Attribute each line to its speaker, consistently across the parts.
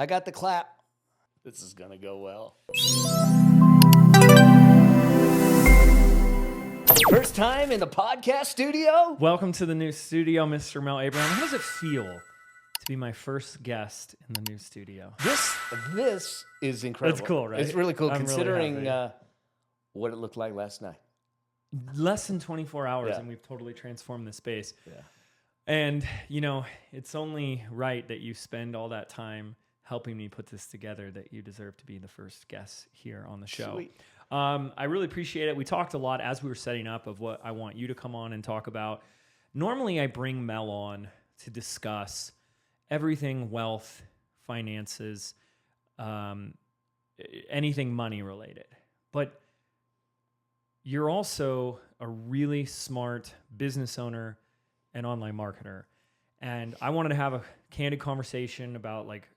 Speaker 1: I got the clap. This is going to go well. First time in the podcast studio?
Speaker 2: Welcome to the new studio, Mr. Mel Abraham. How does it feel to be my first guest in the new studio?
Speaker 1: This is incredible.
Speaker 2: It's cool, right?
Speaker 1: It's really cool,
Speaker 2: I'm
Speaker 1: considering
Speaker 2: really
Speaker 1: what it looked like last night.
Speaker 2: Less than 24 hours,
Speaker 1: Yeah.
Speaker 2: and we've totally transformed the space.
Speaker 1: Yeah.
Speaker 2: And, you know, it's only right that you spend all that time helping me put this together that you deserve to be the first guest here on the show.
Speaker 1: Sweet.
Speaker 2: I really appreciate it. We talked a lot as we were setting up of what I want you to come on and talk about. Normally, I bring Mel on to discuss everything wealth, finances, anything money related. But you're also a really smart business owner and online marketer. And I wanted to have a candid conversation about like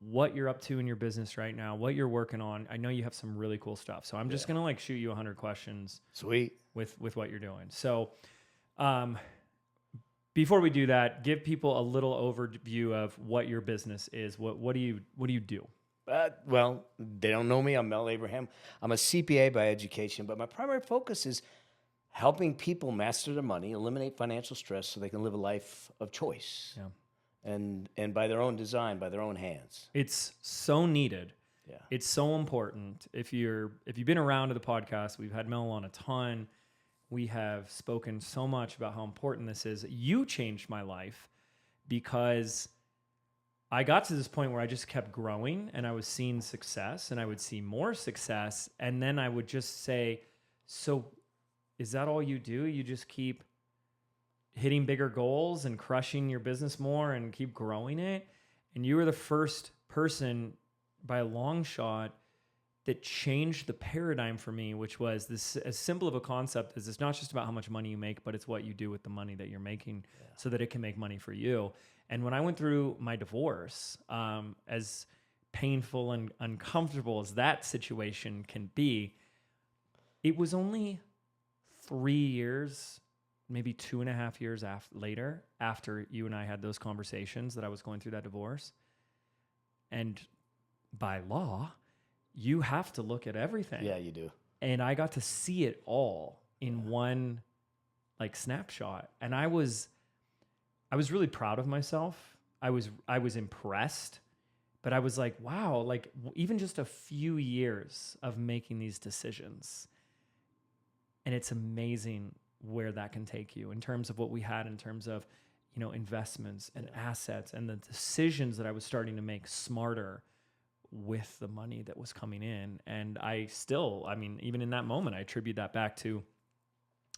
Speaker 2: what you're up to in your business right now, what you're working on. I know you have some really cool stuff. So I'm just going to like shoot you 100 questions.
Speaker 1: Sweet.
Speaker 2: With what you're doing. So before we do that, give people a little overview of what your business is. What do you do?
Speaker 1: Well, they don't know me. I'm Mel Abraham. I'm a CPA by education, but my primary focus is helping people master their money, eliminate financial stress so they can live a life of choice.
Speaker 2: Yeah.
Speaker 1: And by their own design, by their own hands.
Speaker 2: It's so needed.
Speaker 1: Yeah.
Speaker 2: It's so important. If you've been around to the podcast, we've had Mel on a ton. We have spoken so much about how important this is. You changed my life because I got to this point where I just kept growing and I was seeing success and I would see more success. And then I would just say, so is that all you do? You just keep hitting bigger goals and crushing your business more and keep growing it? And you were the first person by a long shot that changed the paradigm for me, which was this as simple of a concept as it's not just about how much money you make, but it's what you do with the money that you're making so that it can make money for you. And when I went through my divorce, as painful and uncomfortable as that situation can be, it was only 3 years, maybe 2.5 years later, after you and I had those conversations, that I was going through that divorce. And by law, you have to look at everything.
Speaker 1: Yeah, you do.
Speaker 2: And I got to see it all in one like snapshot. And I was really proud of myself. I was impressed, but I was like, wow, like even just a few years of making these decisions. And it's amazing where that can take you in terms of what we had in terms of, you know, investments and assets and the decisions that I was starting to make smarter with the money that was coming in. And even in that moment, I attribute that back to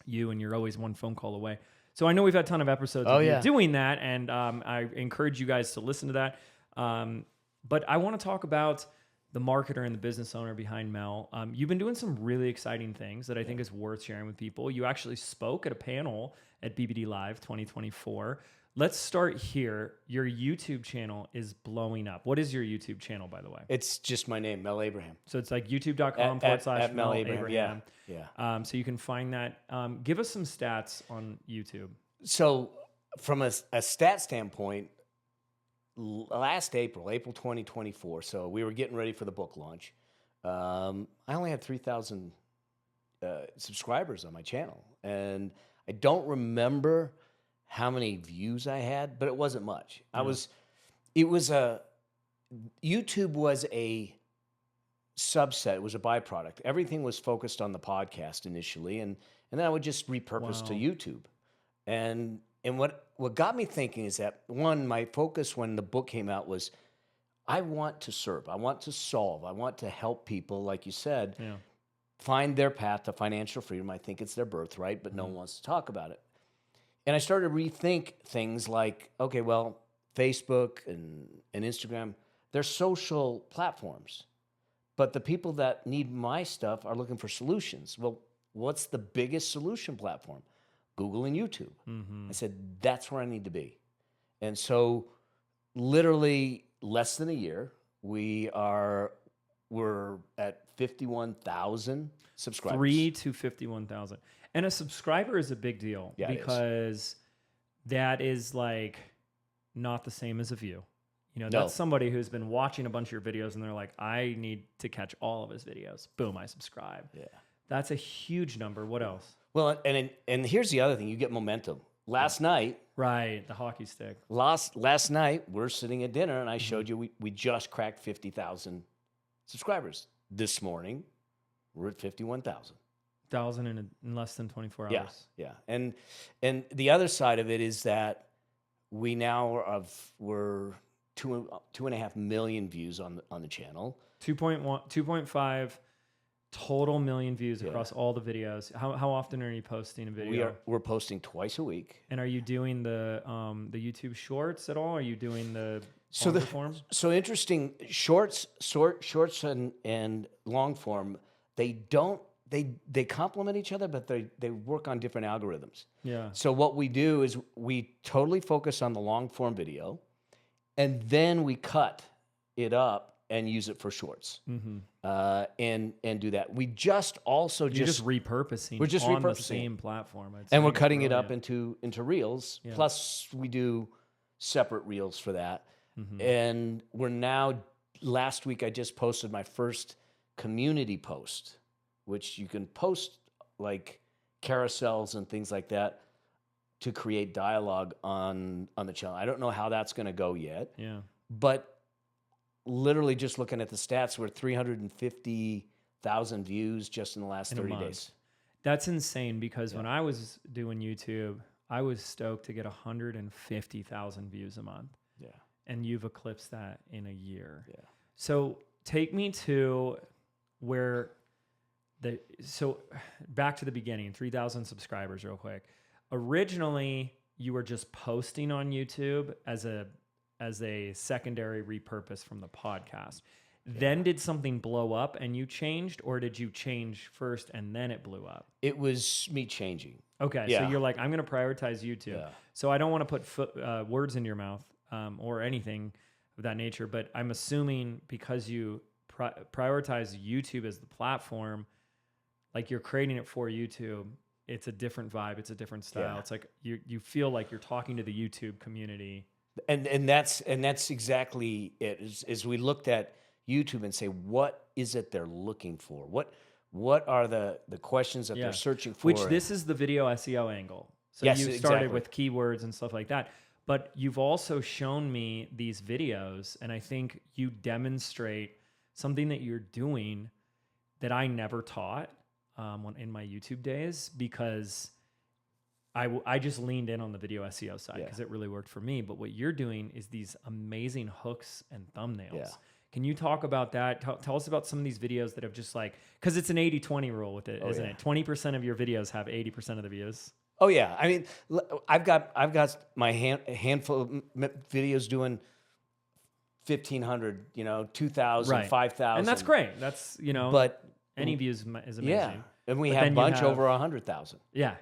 Speaker 2: you, and you're always one phone call away. So I know we've had a ton of episodes of you doing that, and I encourage you guys to listen to that. But I want to talk about the marketer and the business owner behind Mel. You've been doing some really exciting things that I think is worth sharing with people. You actually spoke at a panel at BBD Live 2024. Let's start here. Your YouTube channel is blowing up. What is your YouTube channel, by the way?
Speaker 1: It's just my name, Mel Abraham.
Speaker 2: So it's like youtube.com/Mel Abraham.
Speaker 1: Yeah.
Speaker 2: So you can find that. Give us some stats on YouTube.
Speaker 1: So from a stat standpoint, last April 2024, so we were getting ready for the book launch. I only had 3,000 subscribers on my channel. And I don't remember how many views I had, but it wasn't much. YouTube was a subset. It was a byproduct. Everything was focused on the podcast initially, and then I would just repurpose to YouTube. And what got me thinking is that, one, my focus when the book came out was I want to serve. I want to solve. I want to help people, like you said, find their path to financial freedom. I think it's their birthright, but no one wants to talk about it. And I started to rethink things like, okay, well, Facebook and Instagram, they're social platforms. But the people that need my stuff are looking for solutions. Well, what's the biggest solution platform? Google and YouTube. I said, that's where I need to be. And so literally less than a year, we're at 51,000 subscribers.
Speaker 2: 3 to 51,000. And a subscriber is a big deal because that is like not the same as a view. You know,
Speaker 1: No.
Speaker 2: that's somebody who's been watching a bunch of your videos and they're like, I need to catch all of his videos. Boom, I subscribe.
Speaker 1: Yeah.
Speaker 2: That's a huge number. What else?
Speaker 1: Well, and here's the other thing: you get momentum. Last night,
Speaker 2: Right, the hockey stick.
Speaker 1: last night, we're sitting at dinner, and I showed you we just cracked 50,000 subscribers. This morning, we're at 51,000.
Speaker 2: 1,000 in less than 24 hours.
Speaker 1: Yeah, yeah. And the other side of it is that we now we're 2.5 million views on the channel.
Speaker 2: 2.5 total million views across all the videos. How often are you posting a video?
Speaker 1: We're posting twice a week.
Speaker 2: And are you doing the YouTube Shorts at all? Are you doing the longer form?
Speaker 1: So interesting. Shorts and long form, they complement each other, but they work on different algorithms.
Speaker 2: Yeah.
Speaker 1: So what we do is we totally focus on the long form video, and then we cut it up and use it for shorts, and do that. We just also
Speaker 2: You're just repurposing.
Speaker 1: We're just
Speaker 2: on
Speaker 1: repurposing
Speaker 2: the same platform,
Speaker 1: and we're cutting it up into reels.
Speaker 2: Yeah.
Speaker 1: Plus, we do separate reels for that. And we're now. Last week, I just posted my first community post, which you can post like carousels and things like that to create dialogue on the channel. I don't know how that's going to go yet.
Speaker 2: Yeah.
Speaker 1: But literally just looking at the stats, we're 350,000 views just in the last 30 days.
Speaker 2: That's insane because when I was doing YouTube, I was stoked to get 150,000 views a month.
Speaker 1: Yeah.
Speaker 2: And you've eclipsed that in a year.
Speaker 1: Yeah.
Speaker 2: So take me to where so back to the beginning, 3,000 subscribers real quick. Originally, you were just posting on YouTube as a secondary repurpose from the podcast. Then did something blow up and you changed, or did you change first and then it blew up?
Speaker 1: It was me changing.
Speaker 2: Okay, so you're like, I'm going to prioritize YouTube. Yeah. So I don't want to put words in your mouth or anything of that nature, but I'm assuming because you prioritize YouTube as the platform, like you're creating it for YouTube, it's a different vibe, it's a different style. Yeah. It's like you feel like you're talking to the YouTube community.
Speaker 1: And that's exactly it. Is we looked at YouTube and say, what is it they're looking for? What are the questions that they're searching for?
Speaker 2: Which this is the video SEO angle. So
Speaker 1: yes,
Speaker 2: you started with keywords and stuff like that. But you've also shown me these videos, and I think you demonstrate something that you're doing that I never taught in my YouTube days, because I just leaned in on the video SEO side because it really worked for me. But what you're doing is these amazing hooks and thumbnails. Yeah. Can you talk about that? Tell us about some of these videos that have just like, because it's an 80-20 rule with it, isn't it? 20% of your videos have 80% of the views.
Speaker 1: Oh yeah, I mean, I've got my handful of videos doing 1,500, 2,000, 5,000,
Speaker 2: and that's great. That's
Speaker 1: but
Speaker 2: any views is amazing.
Speaker 1: Yeah, and we have a bunch over 100,000.
Speaker 2: Yeah,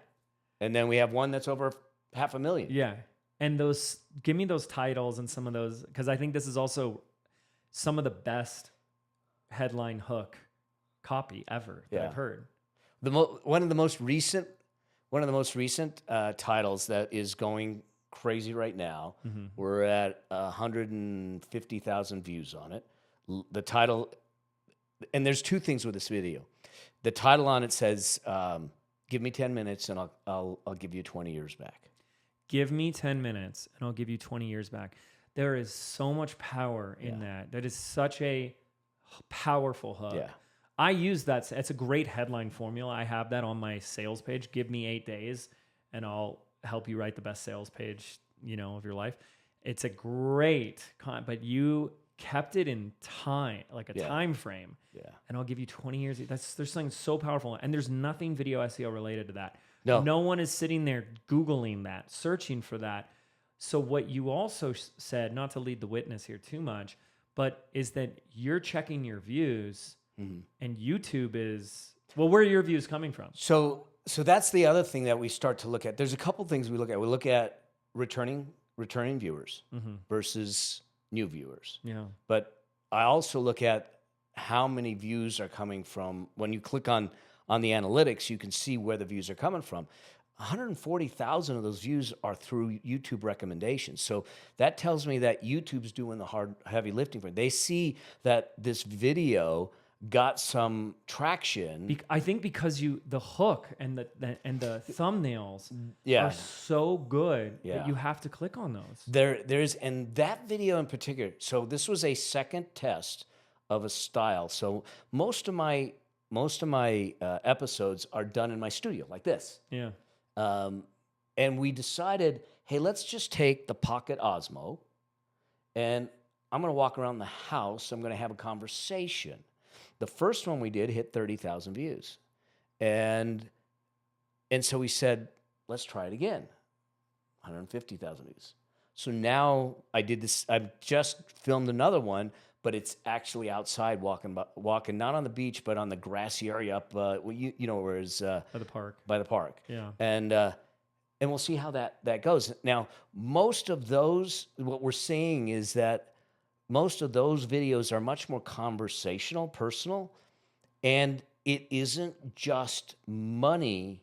Speaker 1: and then we have one that's over 500,000.
Speaker 2: Yeah, and give me those titles and some of those, because I think this is also some of the best headline hook copy ever that I've heard.
Speaker 1: One of the most recent titles that is going crazy right now. We're at 150,000 views on it. The title, and there's two things with this video. The title on it says, "Give me 10 minutes and I'll give you 20 years back." Give me 10 minutes and I'll give you 20 years back. There is so much power in that. That is such a powerful hook. Yeah. I use that. It's a great headline formula. I have that on my sales page. Give me 8 days and I'll help you write the best sales page, of your life. It's a great but you kept it in time, like a time frame. Yeah. And I'll give you 20 years. There's something so powerful. And there's nothing video SEO related to that. No one is sitting there Googling that, searching for that. So what you also said, not to lead the witness here too much, but is that you're checking your views. And YouTube is, where are your views coming from? So that's the other thing that we start to look at. There's a couple things we look at. We look at returning viewers versus new viewers. Yeah. But I also look at how many views are coming from. When you click on the analytics, you can see where the views are coming from. 140,000 of those views are through YouTube recommendations. So that tells me that YouTube's doing the heavy lifting for it. They see that this video got some traction.
Speaker 2: I think because the hook and the thumbnails
Speaker 1: Yeah.
Speaker 2: are so good
Speaker 1: Yeah.
Speaker 2: that you have to click on those.
Speaker 1: There's and that video in particular. So this was a second test of a style. So most of my episodes are done in my studio like this.
Speaker 2: Yeah.
Speaker 1: And we decided, hey, let's just take the Pocket Osmo, and I'm going to walk around the house. I'm going to have a conversation. The first one we did hit 30,000 views. And so we said, let's try it again. 150,000 views. So now I did this. I've just filmed another one, but it's actually outside walking not on the beach, but on the grassy area up, you know, where it's
Speaker 2: By the park.
Speaker 1: By the park.
Speaker 2: Yeah.
Speaker 1: And we'll see how that goes. Now, most of those, what we're seeing is that most of those videos are much more conversational, personal, and it isn't just money,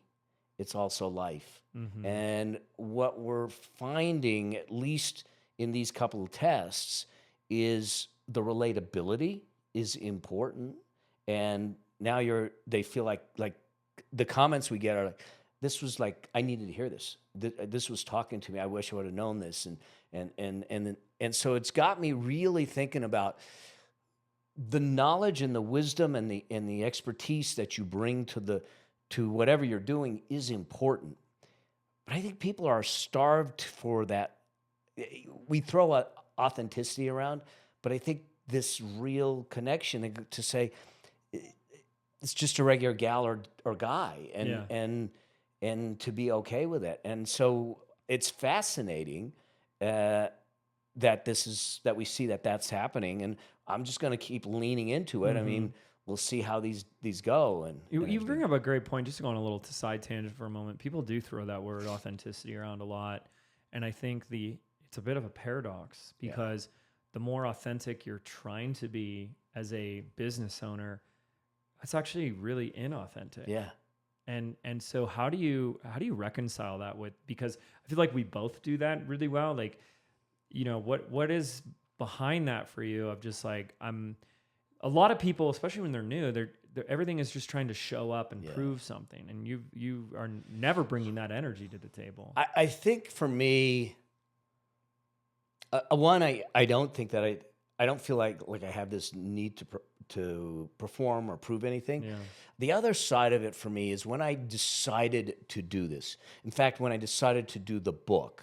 Speaker 1: it's also life.
Speaker 2: Mm-hmm.
Speaker 1: And what we're finding, at least in these couple of tests, is the relatability is important. And now they feel like the comments we get are like, this was like, I needed to hear this. This was talking to me. I wish I would have known this. And so it's got me really thinking about the knowledge and the wisdom and the expertise that you bring to whatever you're doing is important. But I think people are starved for that. We throw authenticity around, but I think this real connection to say it's just a regular gal or guy, and to be okay with it. And so it's fascinating that we see that's happening, and I'm just going to keep leaning into it.
Speaker 2: Mm-hmm.
Speaker 1: I mean, we'll see how these go. And
Speaker 2: you bring up a great point. Just going a little side tangent for a moment. People do throw that word authenticity around a lot, and I think it's a bit of a paradox because the more authentic you're trying to be as a business owner, it's actually really inauthentic.
Speaker 1: Yeah.
Speaker 2: And so how do you reconcile that with, because I feel like we both do that really well. Like, you know, what is behind that for you of just like, a lot of people, especially when they're new, they're everything is just trying to show up and prove something. And you are never bringing that energy to the table.
Speaker 1: I think for me, one, I don't think that I don't feel like I have this need to perform or prove anything.
Speaker 2: Yeah.
Speaker 1: The other side of it for me is when I decided to do this. In fact, when I decided to do the book,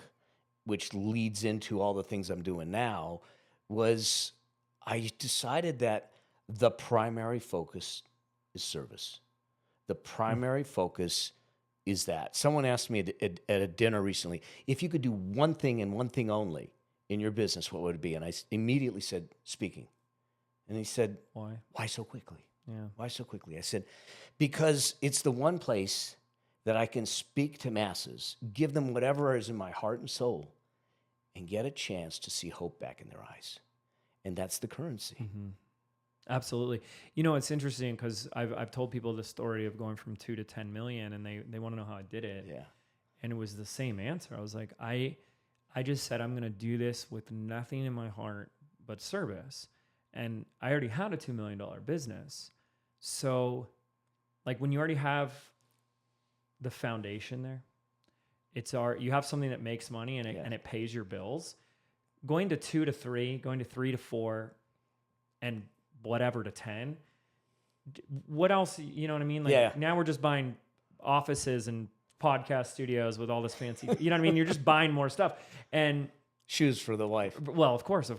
Speaker 1: which leads into all the things I'm doing now, was I decided that the primary focus is service. The primary focus is that. Someone asked me at a dinner recently, if you could do one thing and one thing only in your business, what would it be? And I immediately said, speaking. And he said,
Speaker 2: Why?
Speaker 1: Why so quickly?
Speaker 2: Yeah.
Speaker 1: Why so quickly? I said, because it's the one place that I can speak to masses, give them whatever is in my heart and soul, and get a chance to see hope back in their eyes. And that's the currency.
Speaker 2: Mm-hmm. Absolutely. You know, it's interesting because I've told people the story of going from 2 to 10 million, and they want to know how I did it.
Speaker 1: Yeah.
Speaker 2: And it was the same answer. I was like, I just said, I'm going to do this with nothing in my heart but service. And I already had a $2 million business. So like when you already have the foundation there, you have something that makes money and it pays your bills. Going to 2 to 3, going to 3 to 4, and whatever to 10. What else? You know what I mean? Like now we're just buying offices and podcast studios with all this fancy, you know what I mean? You're just buying more stuff and
Speaker 1: shoes for the wife.
Speaker 2: Well, of course.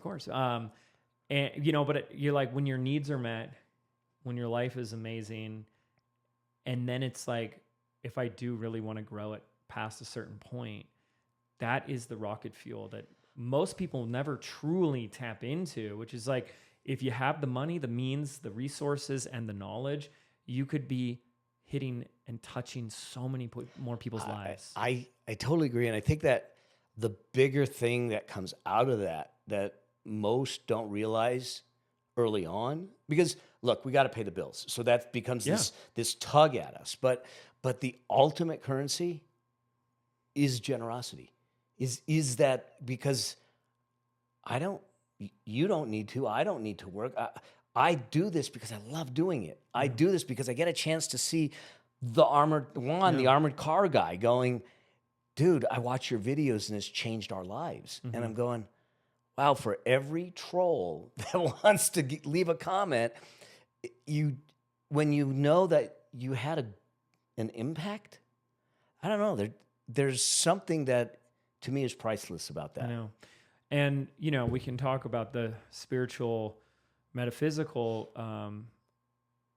Speaker 2: And you know, but you're like, when your needs are met, when your life is amazing, and then it's like, if I do really want to grow it past a certain point, that is the rocket fuel that most people never truly tap into, which is like, if you have the money, the means, the resources, and the knowledge, you could be hitting and touching so many more people's lives.
Speaker 1: I totally agree. And I think that the bigger thing that comes out of that most don't realize early on, because look, we got to pay the bills. So that becomes this tug at us. But the ultimate currency is generosity. Is that because you don't need to, I don't need to work. I do this because I love doing it. I do this because I get a chance to see the armored car guy going, dude, I watch your videos and it's changed our lives. And I'm going, wow, for every troll that wants to leave a comment, when you know that you had an impact, I don't know, there's something that to me is priceless about that.
Speaker 2: I know. And, we can talk about the spiritual, metaphysical,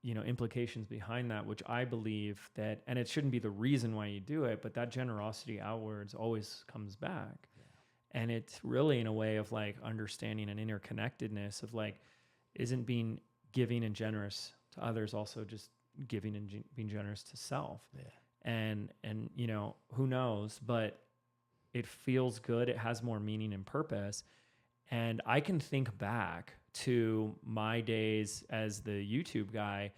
Speaker 2: implications behind that, which I believe that, and it shouldn't be the reason why you do it, but that generosity outwards always comes back. Yeah. And it's really in a way of like understanding an interconnectedness of like, isn't being giving and generous to others also just giving and being generous to self? Yeah. And who knows, but it feels good. It has more meaning and purpose. And I can think back to my days as the YouTube guy,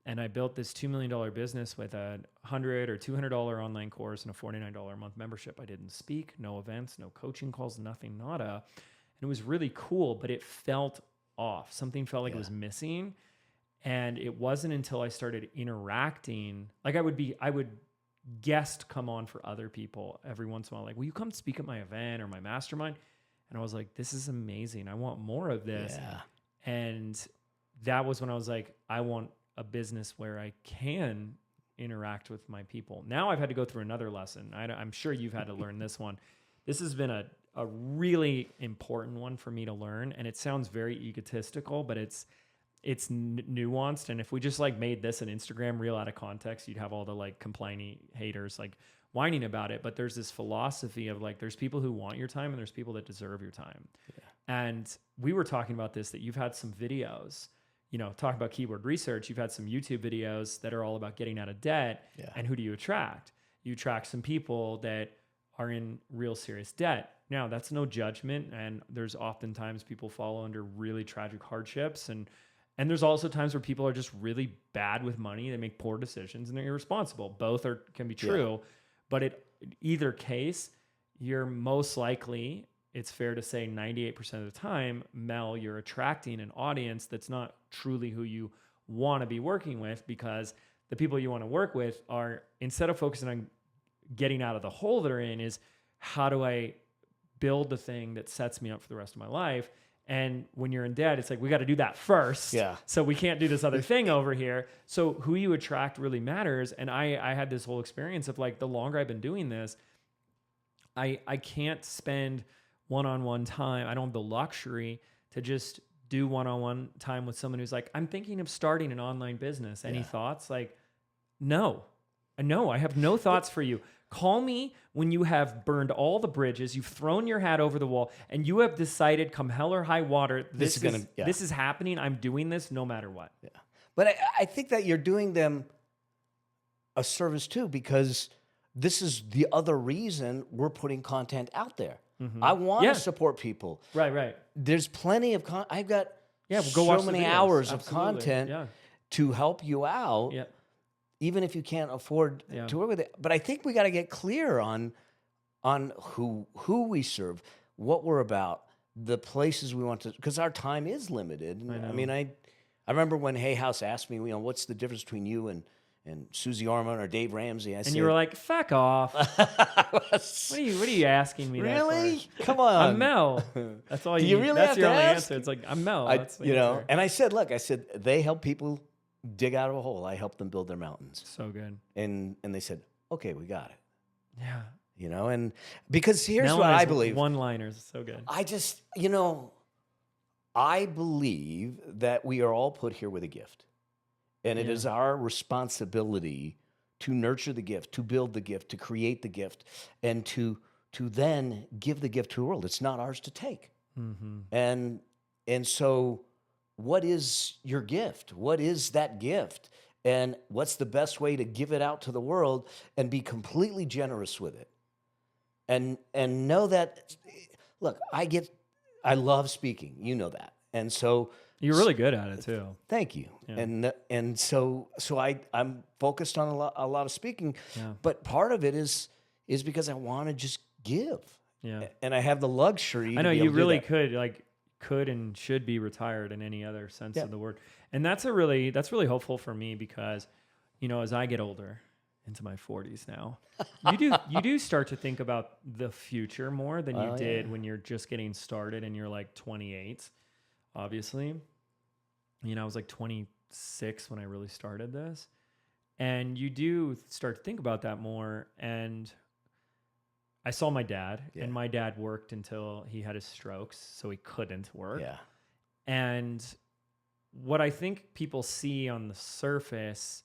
Speaker 2: and I built this $2 million business with a $100 or $200 online course and a $49 a month membership. I didn't speak, no events, no coaching calls, nothing, nada. And it was really cool, but it felt off. Something felt like it was missing. And it wasn't until I started interacting, like I would guest come on for other people every once in a while. Like, will you come speak at my event or my mastermind? And I was like, this is amazing. I want more of this. Yeah. And that was when I was like, I want a business where I can interact with my people. Now I've had to go through another lesson. I'm sure you've had to learn this one. This has been a really important one for me to learn. And it sounds very egotistical, but it's nuanced. And if we just like made this an Instagram reel out of context, you'd have all the like complaining haters like whining about it. But there's this philosophy of like, there's people who want your time and there's people that deserve your time. Yeah. And we were talking about this, that you've had some videos, talking about keyword research. You've had some YouTube videos that are all about getting out of debt. Yeah. And who do you attract? You attract some people that are in real serious debt. Now that's no judgment. And there's oftentimes people fall under really tragic hardships, and there's also times where people are just really bad with money. They make poor decisions and they're irresponsible. Both can be true. Yeah. But either case, you're most likely, it's fair to say 98% of the time, Mel, you're attracting an audience that's not truly who you want to be working with, because the people you want to work with are, instead of focusing on getting out of the hole they're in, is how do I build the thing that sets me up for the rest of my life? And when you're in debt, it's like, we got to do that first. Yeah. So we can't do this other thing over here. So who you attract really matters. And I had this whole experience of like, the longer I've been doing this, I can't spend one-on-one time. I don't have the luxury to just do one-on-one time with someone who's like, I'm thinking of starting an online business. Any thoughts? Like, no, I have no thoughts for you. Call me when you have burned all the bridges, you've thrown your hat over the wall, and you have decided, come hell or high water, this is happening. I'm doing this no matter what. Yeah.
Speaker 1: But I think that you're doing them a service too, because this is the other reason we're putting content out there. Mm-hmm. I want to support people.
Speaker 2: Right.
Speaker 1: There's plenty of I've got so many hours of content to help you out. Yeah. Even if you can't afford to work with it. But I think we got to get clear on who we serve, what we're about, the places we want to, because our time is limited. I mean, I remember when Hay House asked me, what's the difference between you and Susie Orman or Dave Ramsey? I said,
Speaker 2: you were like, fuck off. What are you asking me
Speaker 1: really?
Speaker 2: That for?
Speaker 1: Come on.
Speaker 2: I'm Mel. That's all you really that's your only answer. It's like, I'm Mel.
Speaker 1: And I said, look, they help people dig out of a hole. I help them build their mountains.
Speaker 2: So good.
Speaker 1: And they said, okay, we got it.
Speaker 2: Yeah.
Speaker 1: And because here's what I believe.
Speaker 2: One-liners, so good.
Speaker 1: I just, I believe that we are all put here with a gift. And it is our responsibility to nurture the gift, to build the gift, to create the gift, and to then give the gift to the world. It's not ours to take. Mm-hmm. And so what is your gift? What is that gift? And what's the best way to give it out to the world and be completely generous with it? And know that, look, I love speaking. You know that. And so
Speaker 2: you're really good at it too.
Speaker 1: Thank you. Yeah. And so I'm focused on a lot of speaking, but part of it is is because I want to just give.
Speaker 2: Yeah.
Speaker 1: And I have the luxury.
Speaker 2: I know
Speaker 1: to be
Speaker 2: you
Speaker 1: able to do
Speaker 2: really
Speaker 1: that.
Speaker 2: could and should be retired in any other sense of the word. And that's really hopeful for me because, as I get older, into my 40s now, you do start to think about the future more than you did when you're just getting started and you're like 28. Obviously, I was like 26 when I really started this, and you do start to think about that more. And I saw my dad, and my dad worked until he had his strokes, so he couldn't work.
Speaker 1: Yeah.
Speaker 2: And what I think people see on the surface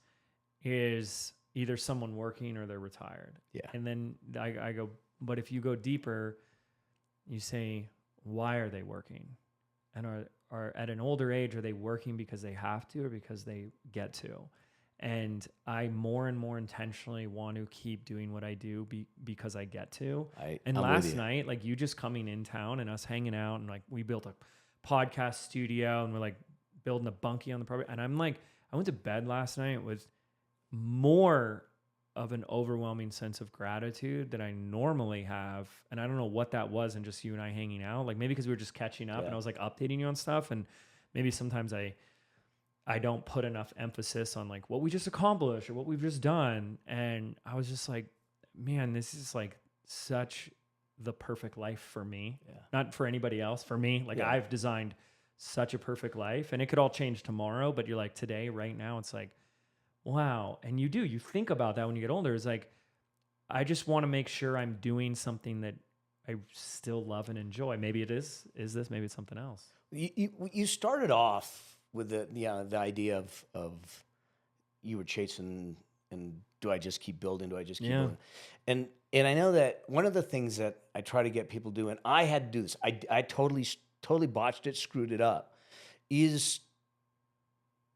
Speaker 2: is either someone working or they're retired.
Speaker 1: Yeah.
Speaker 2: And then I go, but if you go deeper, you say, why are they working? And are at an older age, are they working because they have to or because they get to? And I more and more intentionally want to keep doing what I do because I get to. And last night, like you just coming in town and us hanging out, and like we built a podcast studio and we're like building a bunkie on the property. And I'm like, I went to bed last night with more of an overwhelming sense of gratitude that I normally have. And I don't know what that was, and just you and I hanging out. Like maybe because we were just catching up and I was like updating you on stuff. And maybe sometimes I don't put enough emphasis on like what we just accomplished or what we've just done. And I was just like, man, this is like such the perfect life for me. Yeah. Not for anybody else, for me. Like I've designed such a perfect life, and it could all change tomorrow, but you're like today, right now, it's like, wow. And you think about that when you get older. It's like, I just want to make sure I'm doing something that I still love and enjoy. Maybe it is this, maybe it's something else.
Speaker 1: You started off with the idea of you were chasing, and do I just keep building? Do I just keep building? And I know that one of the things that I try to get people to do, and I had to do this, I totally botched it, screwed it up, is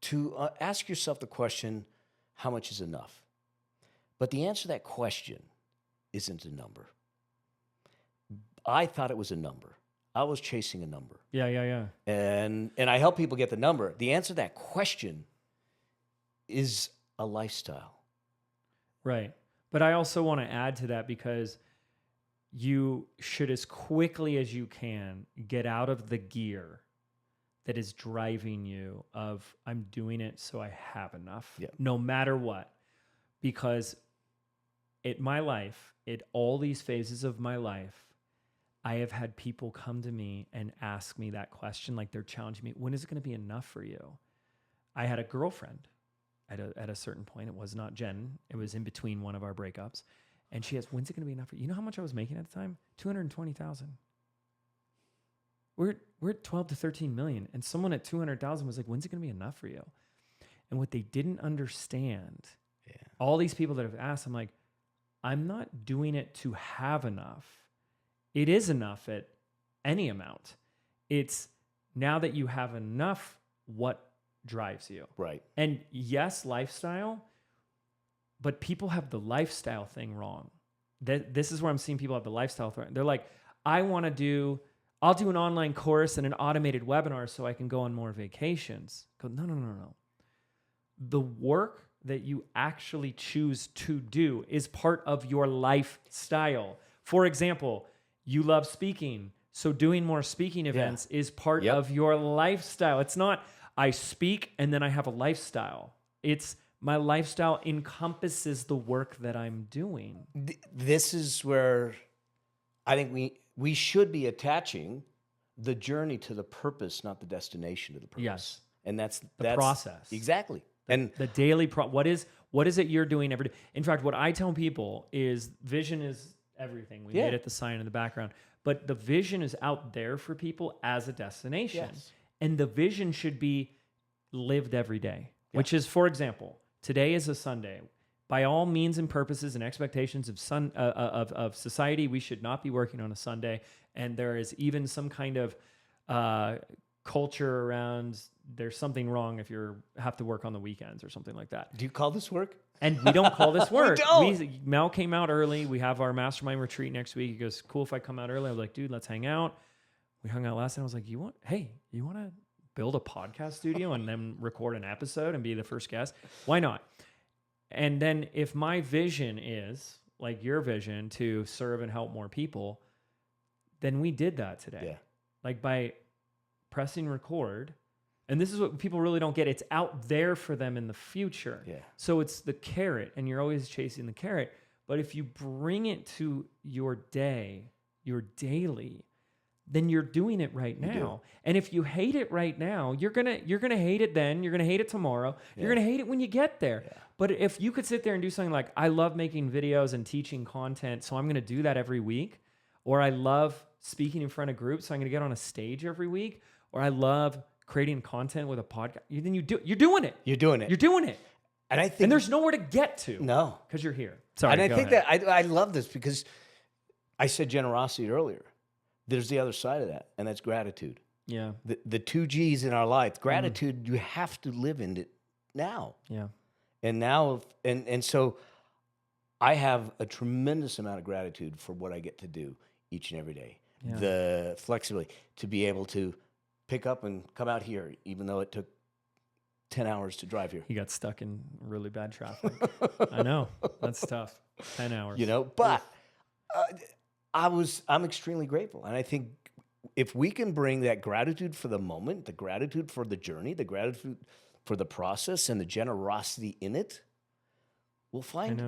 Speaker 1: to ask yourself the question, how much is enough? But the answer to that question isn't a number. I thought it was a number. I was chasing a number.
Speaker 2: Yeah.
Speaker 1: And I help people get the number. The answer to that question is a lifestyle.
Speaker 2: Right. But I also want to add to that, because you should, as quickly as you can, get out of the gear that is driving you of, I'm doing it so I have enough, no matter what. Because my life, all these phases of my life, I have had people come to me and ask me that question, like they're challenging me, when is it going to be enough for you? I had a girlfriend at a certain point. It was not Jen. It was in between one of our breakups. And she asked, when's it going to be enough for you? You know how much I was making at the time? $220,000. We're at 12 to 13 million. And someone at 200,000 was like, when's it going to be enough for you? And what they didn't understand, all these people that have asked, I'm like, I'm not doing it to have enough. It is enough at any amount. It's now that you have enough, what drives you? Right. And yes, lifestyle, but people have the lifestyle thing wrong. This is where I'm seeing people have the lifestyle thing. They're like, I'll do an online course and an automated webinar so I can go on more vacations. Go, no. The work that you actually choose to do is part of your lifestyle. For example, you love speaking, so doing more speaking events is part of your lifestyle. It's not, I speak and then I have a lifestyle. It's my lifestyle encompasses the work that I'm doing.
Speaker 1: This is where I think we should be attaching the journey to the purpose, not the destination to the purpose.
Speaker 2: Yes.
Speaker 1: And that's
Speaker 2: the process.
Speaker 1: Exactly.
Speaker 2: And the daily what is it you're doing every day? In fact, what I tell people is vision is everything. We made it the sign in the background. But the vision is out there for people as a destination. Yes. And the vision should be lived every day, which is, for example, today is a Sunday. By all means and purposes and expectations of society, we should not be working on a Sunday. And there is even some kind of culture around there's something wrong if you have to work on the weekends or something like that.
Speaker 1: Do you call this work?
Speaker 2: And we don't call this work.
Speaker 1: We don't.
Speaker 2: Mel came out early. We have our mastermind retreat next week. He goes, cool if I come out early. I was like, dude, let's hang out. We hung out last night. I was like, you want to build a podcast studio and then record an episode and be the first guest? Why not? And then if my vision is, like your vision to serve and help more people, then we did that today.
Speaker 1: Yeah.
Speaker 2: Like by pressing record. And this is what people really don't get. It's out there for them in the future.
Speaker 1: Yeah.
Speaker 2: So it's the carrot, and you're always chasing the carrot. But if you bring it to your day, your daily, then you're doing it right now. And if you hate it right now, you're gonna hate it then. You're gonna hate it tomorrow. You're gonna hate it when you get there. Yeah. But if you could sit there and do something like, I love making videos and teaching content, so I'm gonna do that every week, or I love speaking in front of groups, so I'm gonna get on a stage every week, or I love creating content with a podcast, then you're doing it.
Speaker 1: You're doing it.
Speaker 2: You're doing it.
Speaker 1: And I think,
Speaker 2: and there's nowhere to get to.
Speaker 1: No,
Speaker 2: because you're here. Sorry.
Speaker 1: And I think that I love this because I said generosity earlier. There's the other side of that, and that's gratitude.
Speaker 2: Yeah.
Speaker 1: The 2 G's in our life. Gratitude, you have to live in it now.
Speaker 2: Yeah.
Speaker 1: And now, and so I have a tremendous amount of gratitude for what I get to do each and every day. Yeah. The flexibility to be able to pick up and come out here, even though it took 10 hours to drive here.
Speaker 2: He got stuck in really bad traffic. I know. That's tough. 10 hours.
Speaker 1: You know, but I'm extremely grateful. And I think if we can bring that gratitude for the moment, the gratitude for the journey, the gratitude for the process and the generosity in it, we'll find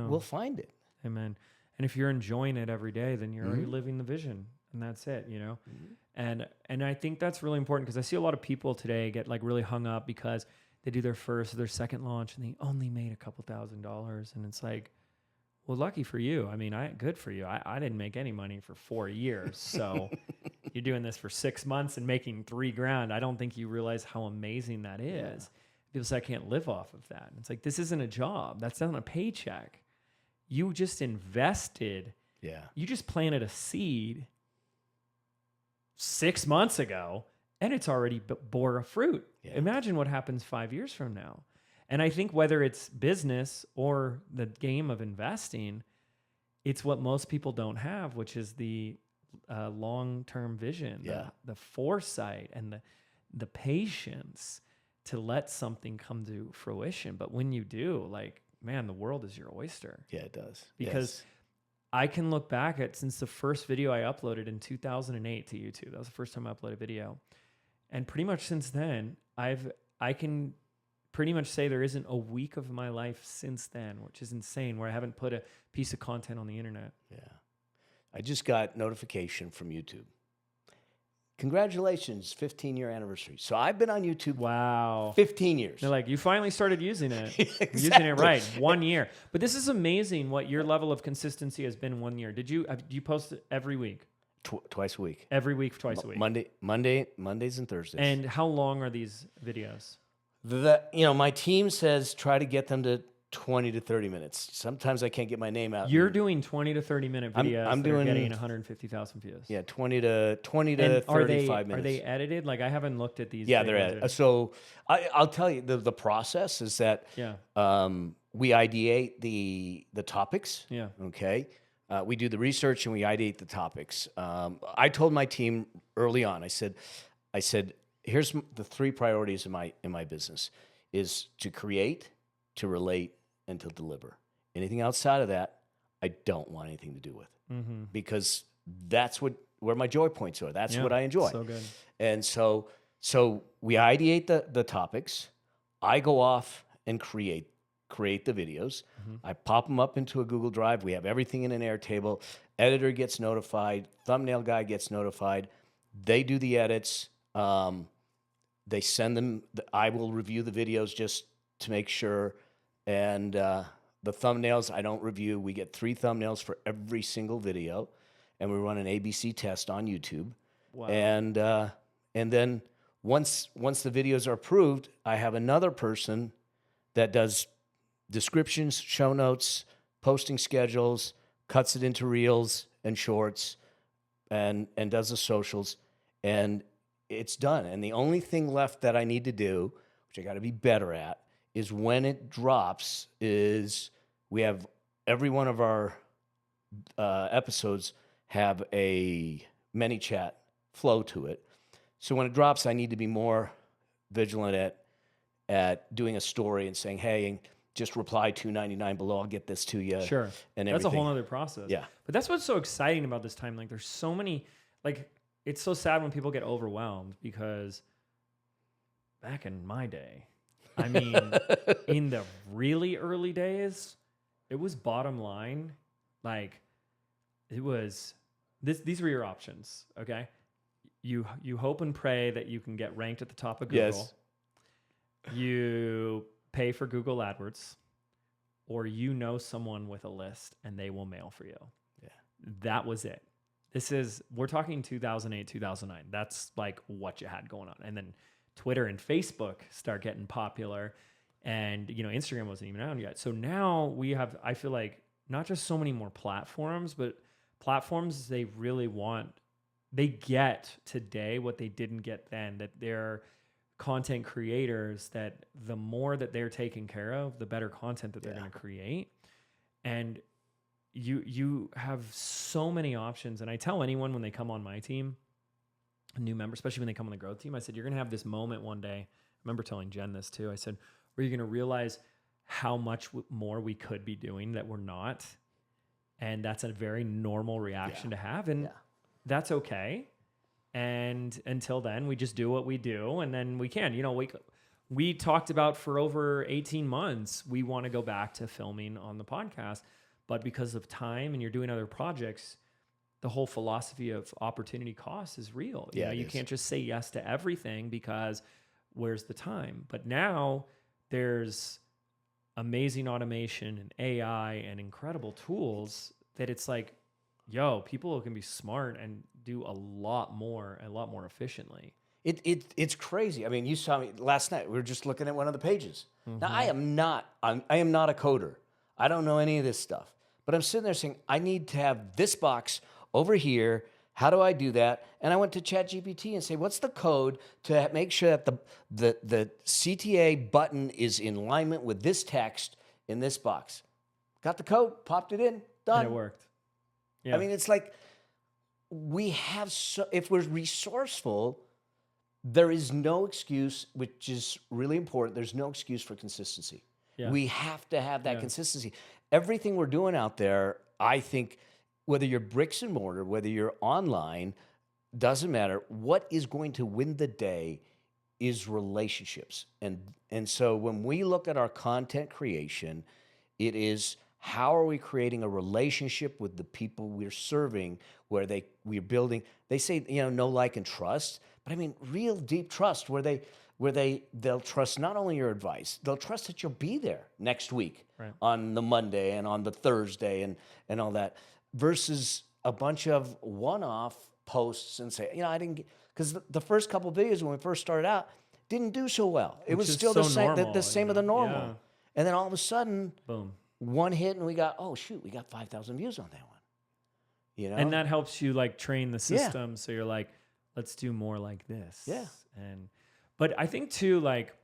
Speaker 1: it.
Speaker 2: Amen. And if you're enjoying it every day, then you're already living the vision. And that's it, you know? And I think that's really important because I see a lot of people today get like really hung up because they do their first or their second launch and they only made a couple $1,000s. And it's like, well, lucky for you. I mean, good for you. I didn't make any money for 4 years. So you're doing this for 6 months and making $3,000. I don't think you realize how amazing that is. Yeah. People say, I can't live off of that. And it's like, this isn't a job. That's not a paycheck. You just invested.
Speaker 1: Yeah.
Speaker 2: You just planted a seed 6 months ago, and it's already bore a fruit. Yeah. Imagine what happens 5 years from now. And I think whether it's business or the game of investing, it's what most people don't have, which is the long-term vision, the foresight, and the patience to let something come to fruition. But when you do, like, man, the world is your oyster.
Speaker 1: Yeah, it does.
Speaker 2: Because I can look back at since the first video I uploaded in 2008 to YouTube. That was the first time I uploaded a video. And pretty much since then, I can pretty much say there isn't a week of my life since then, which is insane, where I haven't put a piece of content on the internet.
Speaker 1: Yeah. I just got notification from YouTube. Congratulations, 15-year anniversary. So I've been on YouTube 15 years.
Speaker 2: They're like, you finally started using it.
Speaker 1: Exactly.
Speaker 2: Using it right, 1 year. But this is amazing what your level of consistency has been 1 year. Do you post it every week?
Speaker 1: Twice a week.
Speaker 2: Every week, twice a week.
Speaker 1: Mondays and Thursdays.
Speaker 2: And how long are these videos?
Speaker 1: My team says try to get them to 20 to 30 minutes. Sometimes I can't get my name out.
Speaker 2: You're doing 20 to 30 minute videos.
Speaker 1: I'm doing
Speaker 2: getting 150,000 views.
Speaker 1: Yeah, 20 to 35 minutes.
Speaker 2: Are they edited? Like I haven't looked at these.
Speaker 1: Yeah, they're edited. So I'll tell you the process is that we ideate the topics.
Speaker 2: Yeah.
Speaker 1: Okay. We do the research and we ideate the topics. I told my team early on. I said, here's the 3 priorities in my business: is to create, to relate, and to deliver. Anything outside of that, I don't want anything to do with, because that's where my joy points are. That's what I enjoy.
Speaker 2: So good.
Speaker 1: And so we ideate the topics. I go off and create the videos. I pop them up into a Google Drive. We have everything in an Airtable. Editor gets notified. Thumbnail guy gets notified. They do the edits. They send them. I will review the videos just to make sure. And the thumbnails I don't review. We get 3 thumbnails for every single video, and we run an ABC test on YouTube.
Speaker 2: Wow.
Speaker 1: And then once the videos are approved, I have another person that does descriptions, show notes, posting schedules, cuts it into reels and shorts, and does the socials, and it's done. And the only thing left that I need to do, which I got to be better at, is when it drops, is we have every one of our episodes have a ManyChat flow to it. So when it drops, I need to be more vigilant at doing a story and saying, hey, just reply $2.99 below. I'll get this to you.
Speaker 2: Sure.
Speaker 1: And
Speaker 2: that's a
Speaker 1: everything.
Speaker 2: whole other process.
Speaker 1: Yeah.
Speaker 2: But that's what's so exciting about this time. Like there's so many, like it's so sad when people get overwhelmed because back in my day, I mean, in the really early days, it was bottom line. Like it was these were your options. Okay. You hope and pray that you can get ranked at the top of Google.
Speaker 1: Yes.
Speaker 2: You pay for Google AdWords, or you know someone with a list and they will mail for you.
Speaker 1: Yeah.
Speaker 2: That was it. We're talking 2008, 2009. That's like what you had going on. And then Twitter and Facebook start getting popular, and Instagram wasn't even out yet. So now we have, I feel like, not just so many more platforms, but platforms they get today what they didn't get then, that they're content creators, that the more that they're taken care of, the better content that they're going to create. And you have so many options. And I tell anyone when they come on my team, a new member, especially when they come on the growth team, I said, you're going to have this moment one day. I remember telling Jen this too. I said, where you're going to realize how much more we could be doing that we're not. And that's a very normal reaction to have. And that's okay. And until then, we just do what we do. And then we can, we talked about for over 18 months, we want to go back to filming on the podcast. But because of time and you're doing other projects, the whole philosophy of opportunity cost is real. You can't just say yes to everything because where's the time? But now there's amazing automation and AI and incredible tools that it's like, people can be smart and do a lot more efficiently.
Speaker 1: It's crazy. I mean, you saw me last night. We were just looking at one of the pages. Now, I am not a coder. I don't know any of this stuff. But I'm sitting there saying, I need to have this box over here. How do I do that? And I went to ChatGPT and say, what's the code to make sure that the CTA button is in alignment with this text in this box? Got the code, popped it in, done.
Speaker 2: And it worked. Yeah.
Speaker 1: I mean, it's like if we're resourceful, there is no excuse, which is really important. There's no excuse for consistency.
Speaker 2: Yeah.
Speaker 1: We have to have that consistency. Everything we're doing out there, I think, whether you're bricks and mortar, whether you're online, doesn't matter. What is going to win the day is relationships. And so when we look at our content creation, it is how are we creating a relationship with the people we're serving, where we're building, they say, know, like, and trust, but I mean, real deep trust where they'll trust not only your advice, they'll trust that you'll be there next week on the Monday and on the Thursday and all that, versus a bunch of one-off posts and say, I didn't get, because the first couple of videos when we first started out didn't do so well. It was still the same of the normal. Yeah. And then all of a sudden, boom, one hit and we got 5,000 views on that one.
Speaker 2: And that helps you like train the system. Yeah. So you're like, let's do more like this.
Speaker 1: Yeah.
Speaker 2: But I think too, like,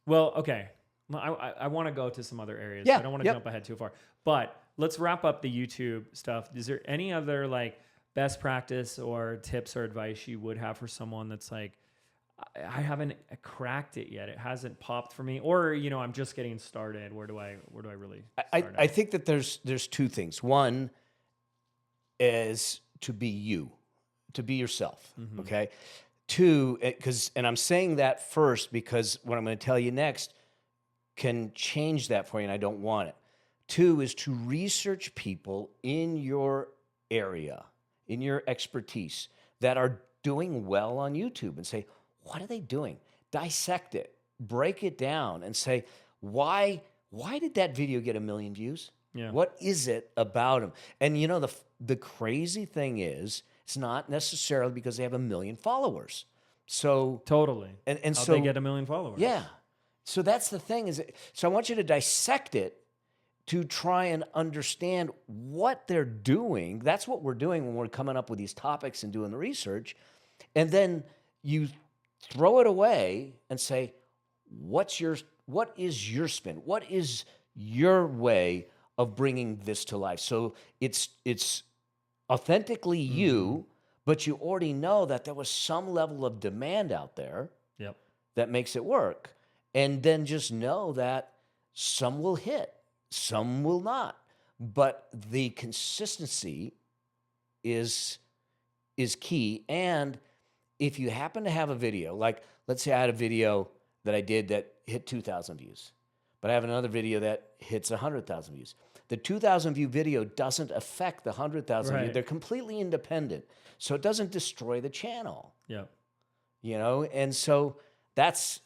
Speaker 2: well, okay. I want to go to some other areas. Yeah. I don't want to jump ahead too far, but let's wrap up the YouTube stuff. Is there any other like best practice or tips or advice you would have for someone that's like, I haven't cracked it yet. It hasn't popped for me, or I'm just getting started. Where do I really start
Speaker 1: I think that there's two things. One is to be you, to be yourself. Mm-hmm. Okay. Two, and I'm saying that first because what I'm going to tell you next can change that for you, and I don't want it. Two is to research people in your area, in your expertise, that are doing well on YouTube, and say, what are they doing? Dissect it, break it down, and say, why did that video get 1 million views? Yeah. What is it about them? And the crazy thing is, it's not necessarily because they have 1 million followers. So
Speaker 2: totally,
Speaker 1: and
Speaker 2: how'd
Speaker 1: so
Speaker 2: they get 1 million followers?
Speaker 1: Yeah. So that's the thing so I want you to dissect it to try and understand what they're doing. That's what we're doing when we're coming up with these topics and doing the research, and then you throw it away and say, what is your spin? What is your way of bringing this to life? So it's authentically you, but you already know that there was some level of demand out there that makes it work. And then just know that Some will hit, some will not. But the consistency is key. And if you happen to have a video, like let's say I had a video that I did that hit 2,000 views, but I have another video that hits 100,000 views. The 2,000 view video doesn't affect the 100,000 view.
Speaker 2: Right.
Speaker 1: They're completely independent. So it doesn't destroy the channel,
Speaker 2: Yeah.
Speaker 1: And so that's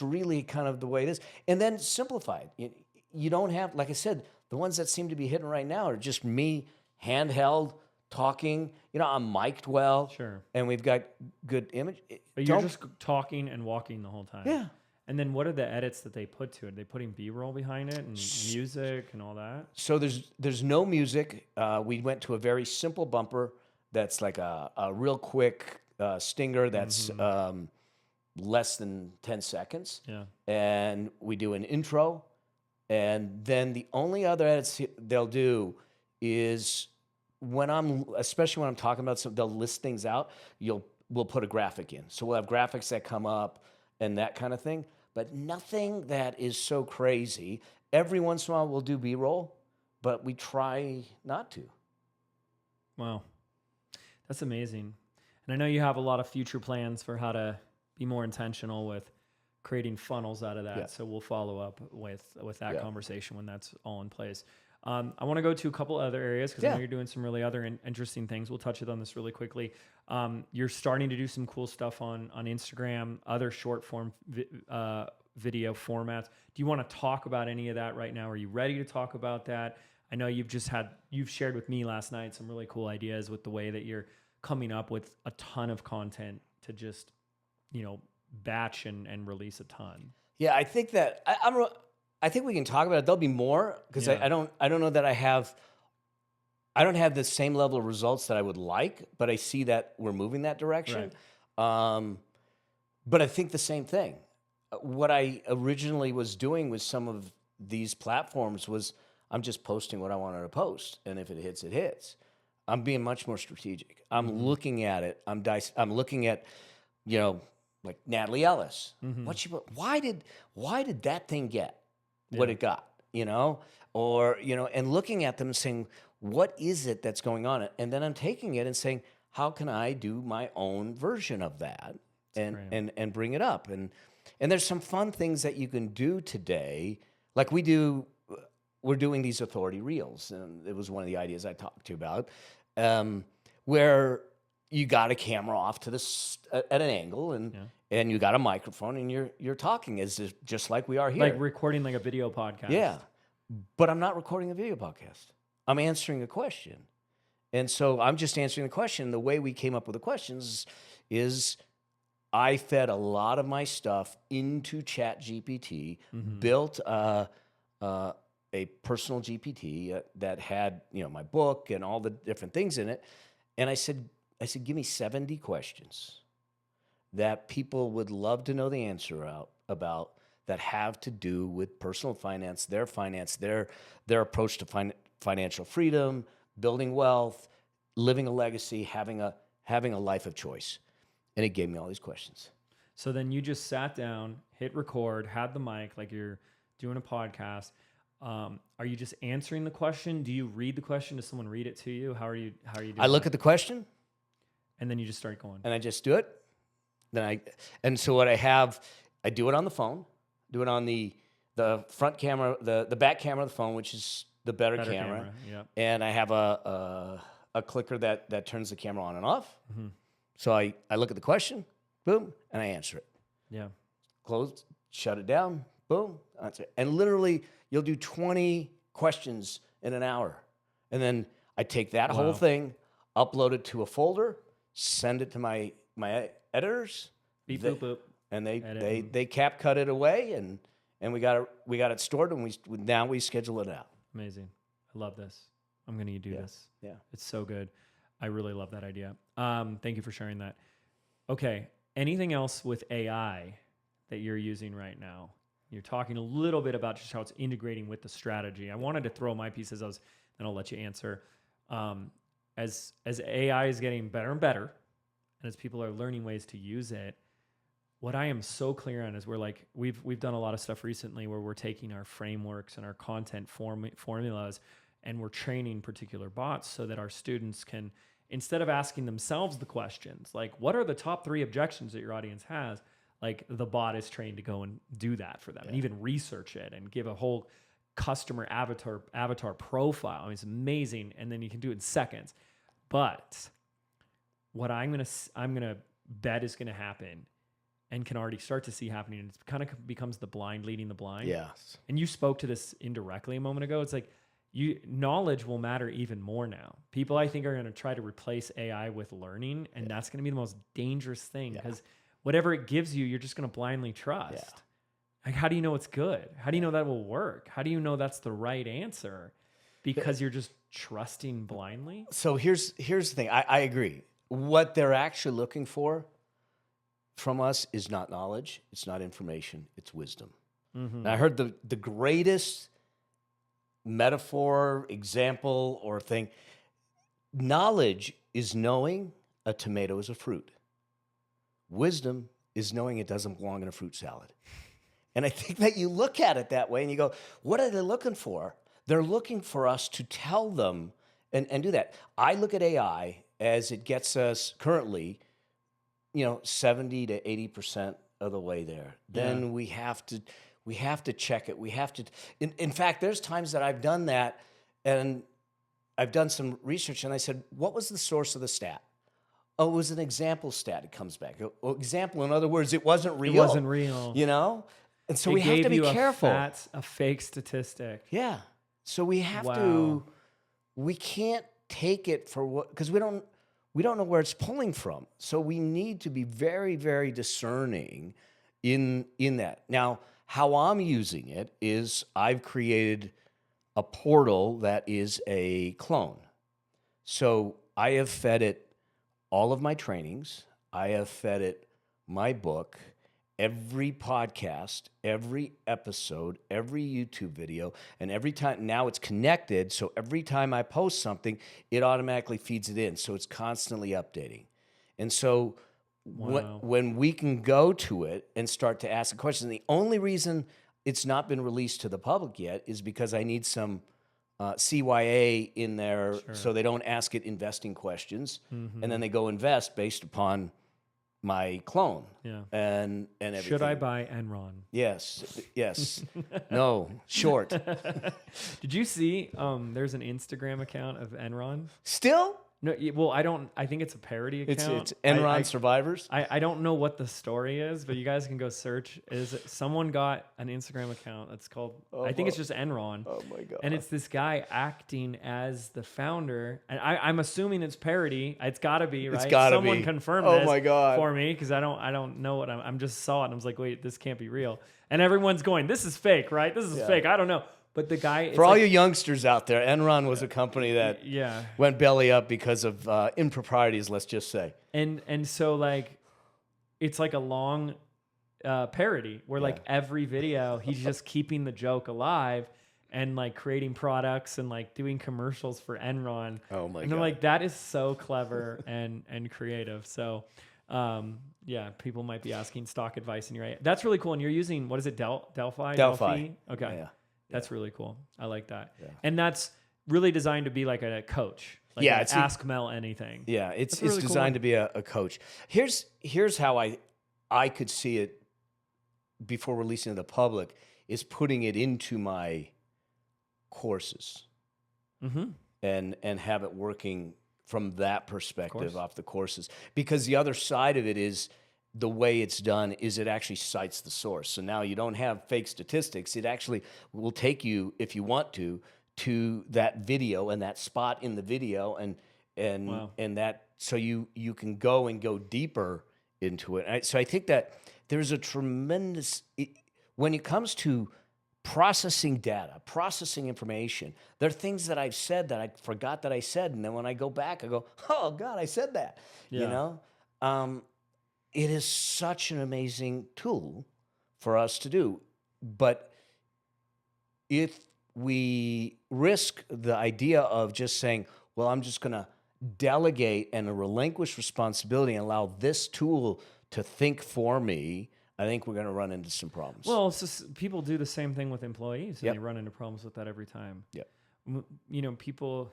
Speaker 1: really kind of the way it is. And then simplified. You don't have, like I said, the ones that seem to be hitting right now are just me handheld talking. I'm mic'd well.
Speaker 2: Sure.
Speaker 1: And we've got good image.
Speaker 2: But you're just talking and walking the whole time.
Speaker 1: Yeah.
Speaker 2: And then what are the edits that they put to it? Are they putting B-roll behind it and music and all that?
Speaker 1: So there's no music. We went to a very simple bumper that's like a real quick stinger that's less than 10 seconds.
Speaker 2: Yeah.
Speaker 1: And we do an intro. And then the only other edits they'll do is especially when I'm talking about something, they'll list things out. We'll put a graphic in. So we'll have graphics that come up and that kind of thing. But nothing that is so crazy. Every once in a while we'll do B-roll, but we try not to.
Speaker 2: Wow. That's amazing. And I know you have a lot of future plans for how to be more intentional with creating funnels out of that.
Speaker 1: Yeah.
Speaker 2: So we'll follow up with that conversation when that's all in place. I want to go to a couple other areas because I know you're doing some really other interesting things. We'll touch on this really quickly. You're starting to do some cool stuff on Instagram, other short form video formats. Do you want to talk about any of that right now? Are you ready to talk about that? I know you've shared with me last night some really cool ideas with the way that you're coming up with a ton of content to just, batch and release a ton.
Speaker 1: Yeah, I think that I think we can talk about it. There'll be more because I don't know that I don't have the same level of results that I would like, but I see that we're moving that direction. Right. But I think the same thing. What I originally was doing with some of these platforms was I'm just posting what I wanted to post, and if it hits, it hits. I'm being much more strategic. I'm looking at it. I'm looking at, like Natalie Ellis. Why did that thing get what it got? And looking at them and saying, what is it that's going on? And then I'm taking it and saying, how can I do my own version of that and bring it up? And there's some fun things that you can do today, like we're doing these authority reels, and it was one of the ideas I talked to you about, where you got a camera off to at an angle, and you got a microphone, and you're talking just like we are here,
Speaker 2: like recording like a video podcast.
Speaker 1: Yeah, but I'm not recording a video podcast. I'm answering a question, and so I'm just answering the question. The way we came up with the questions is I fed a lot of my stuff into ChatGPT, built a personal GPT that had my book and all the different things in it, and I said, give me 70 questions that people would love to know the answer about that have to do with personal finance, their approach to financial freedom, building wealth, living a legacy, having a life of choice. And it gave me all these questions.
Speaker 2: So then you just sat down, hit record, had the mic like you're doing a podcast. Are you just answering the question? Do you read the question? Does someone read it to you? How are you doing?
Speaker 1: I look at the question,
Speaker 2: and then you just start going.
Speaker 1: And I just do it. And so what I have, I do it on the phone, do it on the front camera, the back camera of the phone, which is the better camera.
Speaker 2: Yeah.
Speaker 1: And I have a clicker that turns the camera on and off. So I look at the question, boom, and I answer it.
Speaker 2: Yeah.
Speaker 1: Close, shut it down, boom, answer it. And literally, you'll do 20 questions in an hour. And then I take that whole thing, upload it to a folder, send it to my editors.
Speaker 2: Beep, boop, boop.
Speaker 1: And they cap cut it away, and we got it stored, and now we schedule it out.
Speaker 2: Amazing. I love this. I'm going to do this.
Speaker 1: Yeah.
Speaker 2: It's so good. I really love that idea. Thank you for sharing that. Okay. Anything else with AI that you're using right now? You're talking a little bit about just how it's integrating with the strategy. I wanted to throw my pieces, then I'll let you answer. As AI is getting better and better, and as people are learning ways to use it, what I am so clear on is we've done a lot of stuff recently where we're taking our frameworks and our content formulas and we're training particular bots so that our students can, instead of asking themselves the questions, like what are the top 3 objections that your audience has, like the bot is trained to go and do that for them and even research it and give a whole customer avatar profile. I mean, it's amazing. And then you can do it in seconds. But what I'm gonna bet is gonna happen and can already start to see happening, and it kind of becomes the blind leading the blind.
Speaker 1: Yes.
Speaker 2: And you spoke to this indirectly a moment ago. It's like knowledge will matter even more now. People, I think, are going to try to replace AI with learning, and that's going to be the most dangerous thing because whatever it gives you, you're just going to blindly trust.
Speaker 1: Yeah.
Speaker 2: Like, how do you know it's good? How do you know that will work? How do you know that's the right answer? Because you're just trusting blindly.
Speaker 1: So here's the thing. I agree. What they're actually looking for from us is not knowledge. It's not information. It's wisdom. Mm-hmm. And I heard the greatest metaphor, example, or thing. Knowledge is knowing a tomato is a fruit. Wisdom is knowing it doesn't belong in a fruit salad. And I think that you look at it that way and you go, what are they looking for? They're looking for us to tell them and do that. I look at AI as it gets us currently, 70 to 80% of the way there. Then we have to check it. We have to, in fact, there's times that I've done that and I've done some research and I said, what was the source of the stat? Oh, it was an example stat. It comes back. Example, in other words, it wasn't real.
Speaker 2: It wasn't real.
Speaker 1: And so we have to be careful.
Speaker 2: A fake statistic.
Speaker 1: Yeah. So we have we can't take it for what, because we don't know where it's pulling from. So we need to be very, very discerning in that. Now, how I'm using it is I've created a portal that is a clone. So I have fed it all of my trainings. I have fed it my book, every podcast, every episode, every YouTube video, and every time, now it's connected, so every time I post something, it automatically feeds it in, so it's constantly updating. And so when we can go to it and start to ask the questions, the only reason it's not been released to the public yet is because I need some CYA in there so they don't ask it investing questions, and then they go invest based upon my clone.
Speaker 2: Yeah.
Speaker 1: And everything.
Speaker 2: Should I buy Enron?
Speaker 1: Yes. No, short.
Speaker 2: Did you see there's an Instagram account of Enron?
Speaker 1: Still?
Speaker 2: No, well, I think it's a parody account.
Speaker 1: It's Enron Survivors.
Speaker 2: I don't know what the story is, but you guys can go search. Someone got an Instagram account that's called, I think it's just Enron.
Speaker 1: Oh my God.
Speaker 2: And it's this guy acting as the founder. And I'm assuming it's parody. It's gotta be, right?
Speaker 1: It's gotta
Speaker 2: Someone
Speaker 1: be.
Speaker 2: confirmed
Speaker 1: Oh
Speaker 2: this
Speaker 1: my God.
Speaker 2: for me, because I don't know what I'm just saw it and I was like, wait, this can't be real. And everyone's going, this is fake, right? This is fake. I don't know. But the guy,
Speaker 1: for all you youngsters out there, Enron was a company that went belly up because of improprieties, let's just say.
Speaker 2: And so like, it's like a long parody where like every video he's just keeping the joke alive and like creating products and like doing commercials for Enron.
Speaker 1: Oh my God!
Speaker 2: And I'm like, that is so clever and creative. So people might be asking stock advice, and you're right. That's really cool. And you're using, what is it, Delphi?
Speaker 1: Delphi.
Speaker 2: Okay.
Speaker 1: Yeah.
Speaker 2: That's really cool. I like that.
Speaker 1: Yeah.
Speaker 2: And that's really designed to be like a coach. Like
Speaker 1: it's
Speaker 2: ask Mel anything.
Speaker 1: Yeah, it's
Speaker 2: really
Speaker 1: designed
Speaker 2: cool.
Speaker 1: to be a coach. Here's how I could see it before releasing to the public is putting it into my courses and have it working from that perspective off the courses. Because the other side of it is the way it's done is it actually cites the source. So now you don't have fake statistics. It actually will take you, if you want to that video and that spot in the video and that, so you can go deeper into it. So I think that there's a tremendous, when it comes to processing data, processing information, there are things that I've said that I forgot that I said. And then when I go back, I go, oh God, I said that, it is such an amazing tool for us to do. But if we risk the idea of just saying, well, I'm just going to delegate and relinquish responsibility and allow this tool to think for me, I think we're going to run into some problems.
Speaker 2: Well, it's just, people do the same thing with employees, and
Speaker 1: Yep.
Speaker 2: they run into problems with that every time.
Speaker 1: Yep.
Speaker 2: You know, people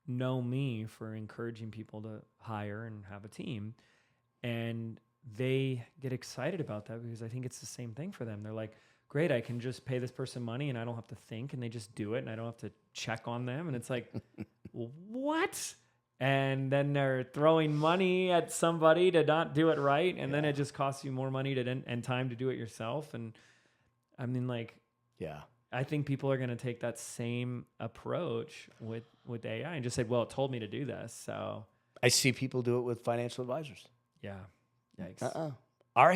Speaker 2: know me for encouraging people to hire and have a team, and they get excited about that because I think it's the same thing for them. They're like, great, I can just pay this person money and I don't have to think, and they just do it and I don't have to check on them. And it's like, what? And then they're throwing money at somebody to not do it right. And then it just costs you more money and time to do it yourself. And I mean, like, I think people are going to take that same approach with AI and just say, well, it told me to do this. So
Speaker 1: I see people do it with financial advisors.
Speaker 2: Yeah. Yikes.
Speaker 1: Our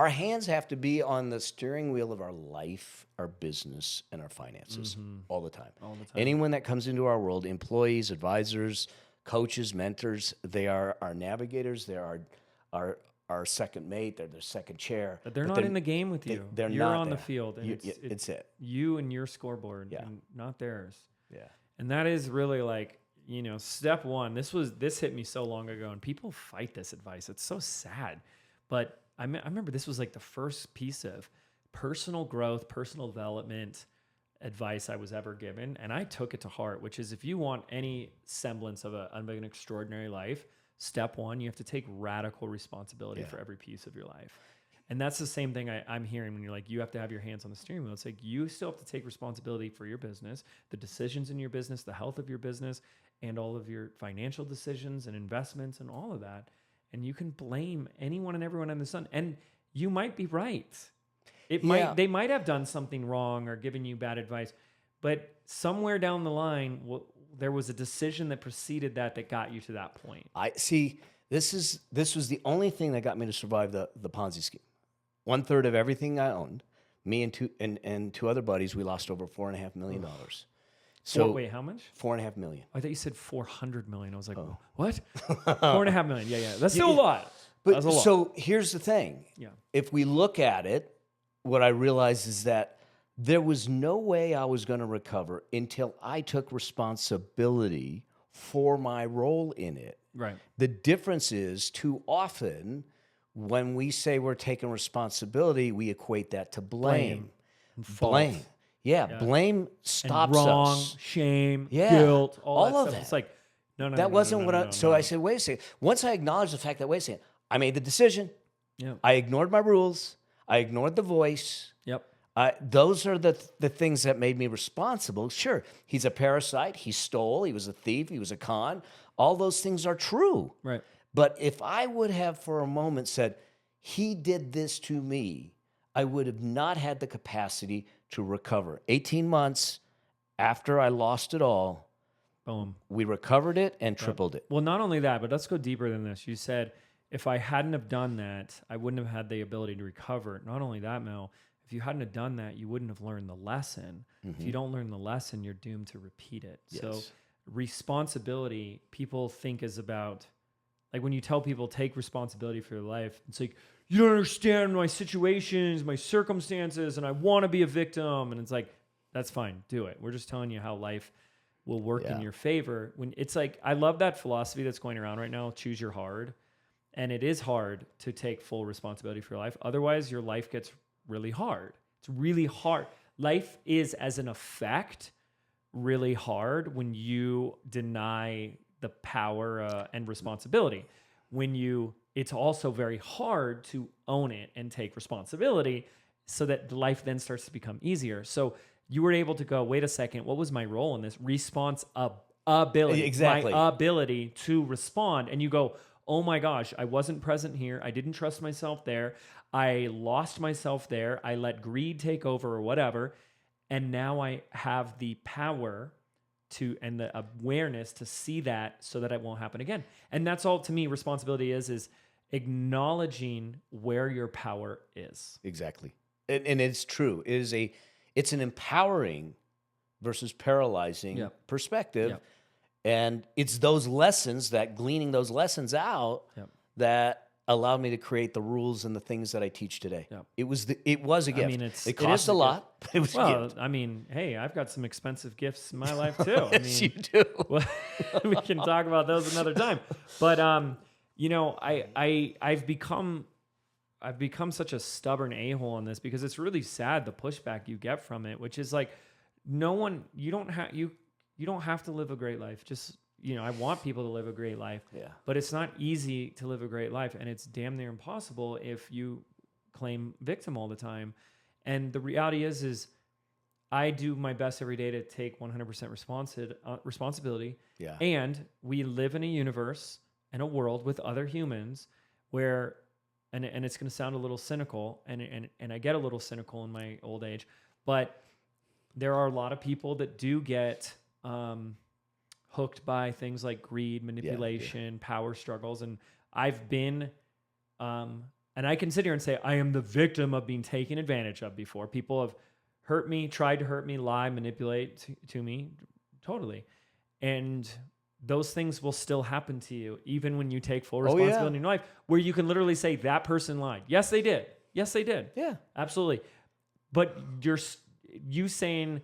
Speaker 1: hands have to be on the steering wheel of our life, our business, and our finances all the time.
Speaker 2: All the time.
Speaker 1: Anyone that comes into our world, employees, advisors, coaches, mentors, they are our navigators. They're our second mate. They're their second chair.
Speaker 2: But they're not in the game with you.
Speaker 1: You're
Speaker 2: not on
Speaker 1: there.
Speaker 2: the field. And
Speaker 1: it's it.
Speaker 2: You and your scoreboard, and not theirs.
Speaker 1: Yeah.
Speaker 2: And that is really like, you know, step one. This hit me so long ago, and people fight this advice. It's so sad. But I remember this was like the first piece of personal growth, personal development advice I was ever given. And I took it to heart, which is, if you want any semblance of an extraordinary life, step one, you have to take radical responsibility for every piece of your life. And that's the same thing I'm hearing when you're like, you have to have your hands on the steering wheel. It's like, you still have to take responsibility for your business, the decisions in your business, the health of your business, and all of your financial decisions and investments and all of that. And you can blame anyone and everyone under the sun. And you might be right. They might have done something wrong or given you bad advice, but somewhere down the line, there was a decision that preceded that got you to that point.
Speaker 1: I see. This was the only thing that got me to survive the Ponzi scheme. 1/3 of everything I owned, me and two other buddies, we lost over $4.5 million. So
Speaker 2: wait, how much?
Speaker 1: $4.5 million.
Speaker 2: I thought you said 400 million. I was like, what? 4.5 million. Yeah. That's still a lot.
Speaker 1: But
Speaker 2: That's a lot.
Speaker 1: So here's the thing.
Speaker 2: Yeah.
Speaker 1: If we look at it, what I realized is that there was no way I was going to recover until I took responsibility for my role in it.
Speaker 2: Right.
Speaker 1: The difference is, too often when we say we're taking responsibility, we equate that to blame. Blame. Yeah, blame stops
Speaker 2: and wrong,
Speaker 1: us.
Speaker 2: shame, guilt, all that
Speaker 1: of
Speaker 2: stuff.
Speaker 1: that.
Speaker 2: It's like, no.
Speaker 1: That wasn't what I... So I said, wait a second. Once I acknowledged the fact that, wait a second, I made the decision.
Speaker 2: Yeah.
Speaker 1: I ignored my rules. I ignored the voice.
Speaker 2: Yep.
Speaker 1: Those are the things that made me responsible. Sure, he's a parasite. He stole. He was a thief. He was a con. All those things are true.
Speaker 2: Right.
Speaker 1: But if I would have for a moment said, he did this to me, I would have not had the capacity to recover. 18 months after I lost it all,
Speaker 2: boom,
Speaker 1: we recovered it and tripled it.
Speaker 2: Well, not only that, but let's go deeper than this. You said, if I hadn't have done that, I wouldn't have had the ability to recover. Not only that, Mel, if you hadn't have done that, you wouldn't have learned the lesson. If you don't learn the lesson, you're doomed to repeat it.
Speaker 1: Yes.
Speaker 2: So responsibility, people think is about, like when you tell people take responsibility for your life, it's like, you don't understand my situations, my circumstances, and I want to be a victim. And it's like, that's fine, do it. We're just telling you how life will work in your favor. When it's like, I love that philosophy that's going around right now, choose your hard. And it is hard to take full responsibility for your life. Otherwise, your life gets really hard. It's really hard. Life is, as an effect, really hard when you deny the power and responsibility. It's also very hard to own it and take responsibility, so that life then starts to become easier. So you were able to go, wait a second, what was my role in this? Responsibility.
Speaker 1: Exactly.
Speaker 2: My ability to respond. And you go, oh my gosh, I wasn't present here. I didn't trust myself there. I lost myself there. I let greed take over or whatever. And now I have the power and the awareness to see that so that it won't happen again. And that's all, to me, responsibility is acknowledging where your power is.
Speaker 1: Exactly. And it's true. It's an empowering versus paralyzing perspective. Yep. And it's those lessons, gleaning those lessons out, that allowed me to create the rules and the things that I teach today. Yep. It was a gift. I mean, it cost a lot, but it was a gift.
Speaker 2: I mean, hey, I've got some expensive gifts in my life too.
Speaker 1: Yes, you do.
Speaker 2: We can talk about those another time. But I've become such a stubborn a-hole on this because it's really sad the pushback you get from it, which is like, you don't have to live a great life. Just, I want people to live a great life, but it's not easy to live a great life. And it's damn near impossible if you claim victim all the time. And the reality is I do my best every day to take 100% responsibility.
Speaker 1: Yeah.
Speaker 2: And we live in a universe and a world with other humans where, and it's going to sound a little cynical, and I get a little cynical in my old age, but there are a lot of people that do get hooked by things like greed, manipulation, power struggles. And I've been, and I can sit here and say, I am the victim of being taken advantage of before. People have hurt me, tried to hurt me, lie, manipulate to me, totally. And those things will still happen to you, even when you take full responsibility in your life, where you can literally say, that person lied. Yes, they did. Yes, they did.
Speaker 1: Yeah.
Speaker 2: Absolutely. But you saying,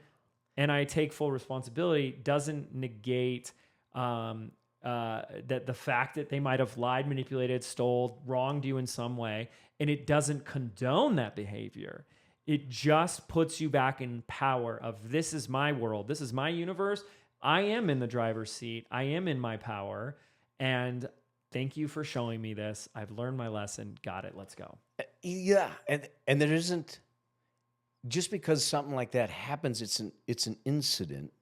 Speaker 2: and I take full responsibility, doesn't negate that the fact that they might have lied, manipulated, stole, wronged you in some way, and it doesn't condone that behavior. It just puts you back in power of, this is my world, this is my universe. I am in the driver's seat. I am in my power. And thank you for showing me this. I've learned my lesson. Got it. Let's go.
Speaker 1: Yeah. And there isn't, just because something like that happens, it's an incident.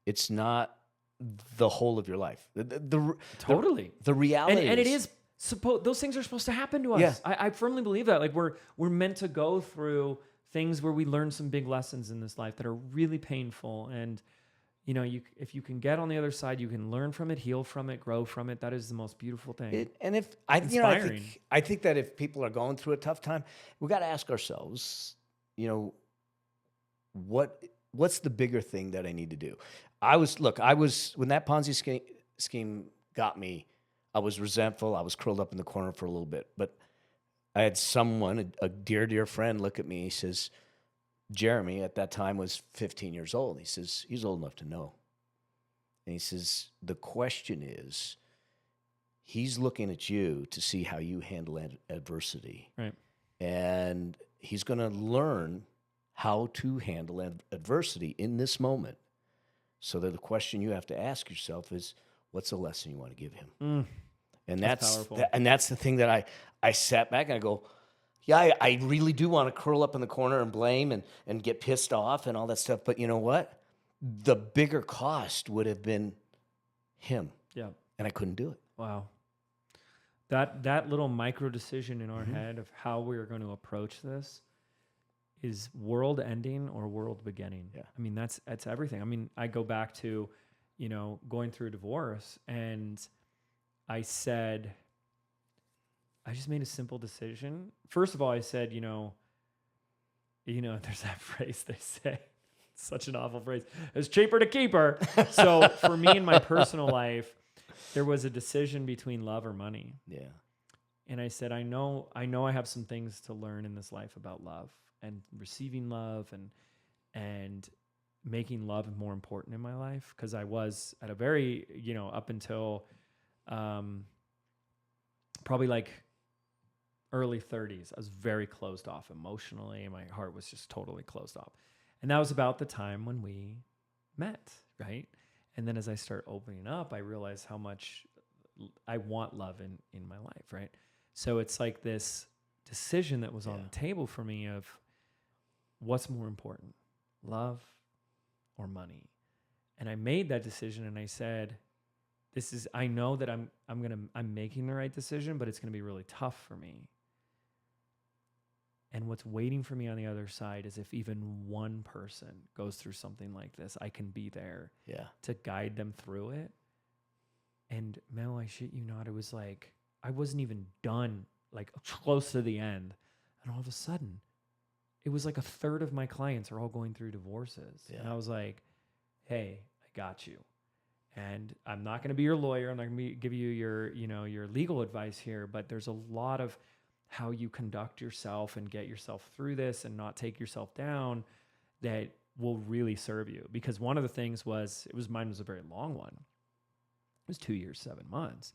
Speaker 1: It's not the whole of your life.
Speaker 2: Totally.
Speaker 1: The reality
Speaker 2: and it is those things are supposed to happen to us.
Speaker 1: Yeah.
Speaker 2: I firmly believe that. Like we're meant to go through things where we learn some big lessons in this life that are really painful. And if you can get on the other side, you can learn from it, heal from it, grow from it. That is the most beautiful thing.
Speaker 1: I think that if people are going through a tough time, we got to ask ourselves, what's the bigger thing that I need to do? I was when that Ponzi scheme got me, I was resentful. I was curled up in the corner for a little bit, but I had someone, a dear friend, look at me. He says, Jeremy at that time was 15 years old. He says, he's old enough to know. And he says, the question is, he's looking at you to see how you handle adversity.
Speaker 2: Right.
Speaker 1: And he's going to learn how to handle adversity in this moment. So that the question you have to ask yourself is, what's the lesson you want to give him? And that's
Speaker 2: powerful.
Speaker 1: And that's the thing that I sat back and I go, yeah, I really do want to curl up in the corner and blame and get pissed off and all that stuff. But you know what? The bigger cost would have been him.
Speaker 2: Yeah.
Speaker 1: And I couldn't do it.
Speaker 2: Wow. That little micro decision in our head of how we're going to approach this is world ending or world beginning.
Speaker 1: Yeah.
Speaker 2: I mean, that's everything. I mean, I go back to, going through a divorce, and I said, I just made a simple decision. First of all, I said, there's that phrase they say, it's such an awful phrase, it's cheaper to keep her. So for me in my personal life, there was a decision between love or money.
Speaker 1: Yeah.
Speaker 2: And I said, I know I have some things to learn in this life about love and receiving love and making love more important in my life. Cause I was at a very, up until, probably like early 30s, I was very closed off emotionally, and my heart was just totally closed off. And that was about the time when we met, right? And then as I start opening up, I realized how much I want love in my life, right? So it's like this decision that was on the table for me of what's more important, love or money? And I made that decision, and I said, I know that I'm making the right decision, but it's going to be really tough for me. And what's waiting for me on the other side is if even one person goes through something like this, I can be there to guide them through it. And Mel, I shit you not, it was like, I wasn't even done, like close to the end. And all of a sudden, it was like a third of my clients are all going through divorces. Yeah. And I was like, hey, I got you. And I'm not going to be your lawyer. I'm not going to give you your legal advice here, but there's a lot of how you conduct yourself and get yourself through this and not take yourself down that will really serve you. Because one of the things was, mine was a very long one. It was 2 years, 7 months.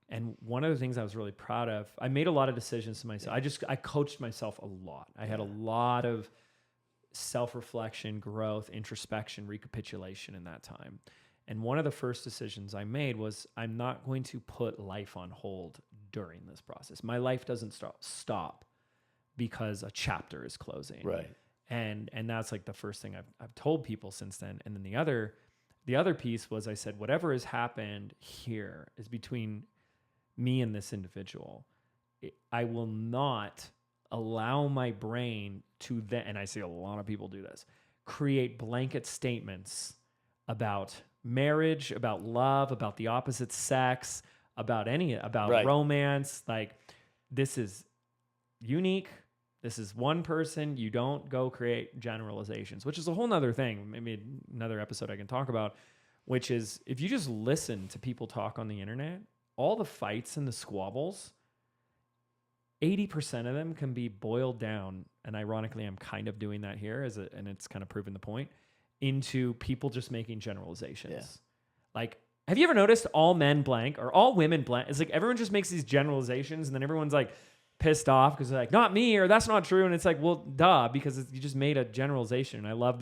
Speaker 2: And one of the things I was really proud of, I made a lot of decisions to myself. I coached myself a lot. I had a lot of self-reflection, growth, introspection, recapitulation in that time. And one of the first decisions I made was I'm not going to put life on hold during this process. My life doesn't stop because a chapter is closing.
Speaker 1: Right.
Speaker 2: And that's like the first thing I've told people since then. And then the other piece was I said, whatever has happened here is between me and this individual. I will not allow my brain to then, and I see a lot of people do this, create blanket statements about marriage, about love, about the opposite sex, about romance. Like, this is unique. This is one person. You don't go create generalizations, which is a whole nother thing. Maybe another episode I can talk about, which is if you just listen to people talk on the internet, all the fights and the squabbles, 80% of them can be boiled down. And ironically, I'm kind of doing that here and it's kind of proven the point, into people just making generalizations. Yeah. Like, have you ever noticed all men blank or all women blank? It's like everyone just makes these generalizations and then everyone's like pissed off because they're like, not me, or that's not true. And it's like, well, duh, because you just made a generalization. And I love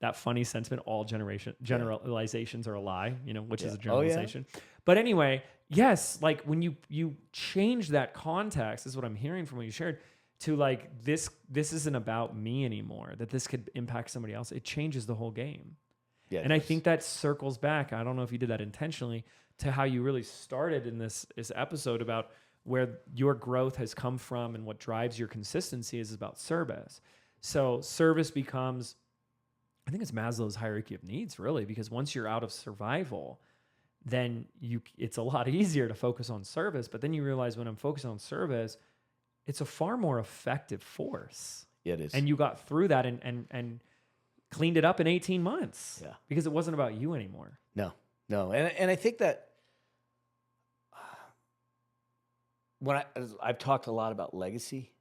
Speaker 2: that funny sentiment, all generalizations are a lie, which is a generalization. Oh, yeah. But anyway, yes, like when you change that context, is what I'm hearing from what you shared, to like this isn't about me anymore, that this could impact somebody else. It changes the whole game. Yeah, and I think that circles back, I don't know if you did that intentionally, to how you really started in this episode about where your growth has come from and what drives your consistency is about service. So service becomes, I think it's Maslow's hierarchy of needs, really, because once you're out of survival, then it's a lot easier to focus on service. But then you realize when I'm focused on service, it's a far more effective force.
Speaker 1: Yeah, it is.
Speaker 2: And you got through that and cleaned it up in 18 months.
Speaker 1: Yeah.
Speaker 2: Because it wasn't about you anymore.
Speaker 1: No. And I think that when I've talked a lot about legacy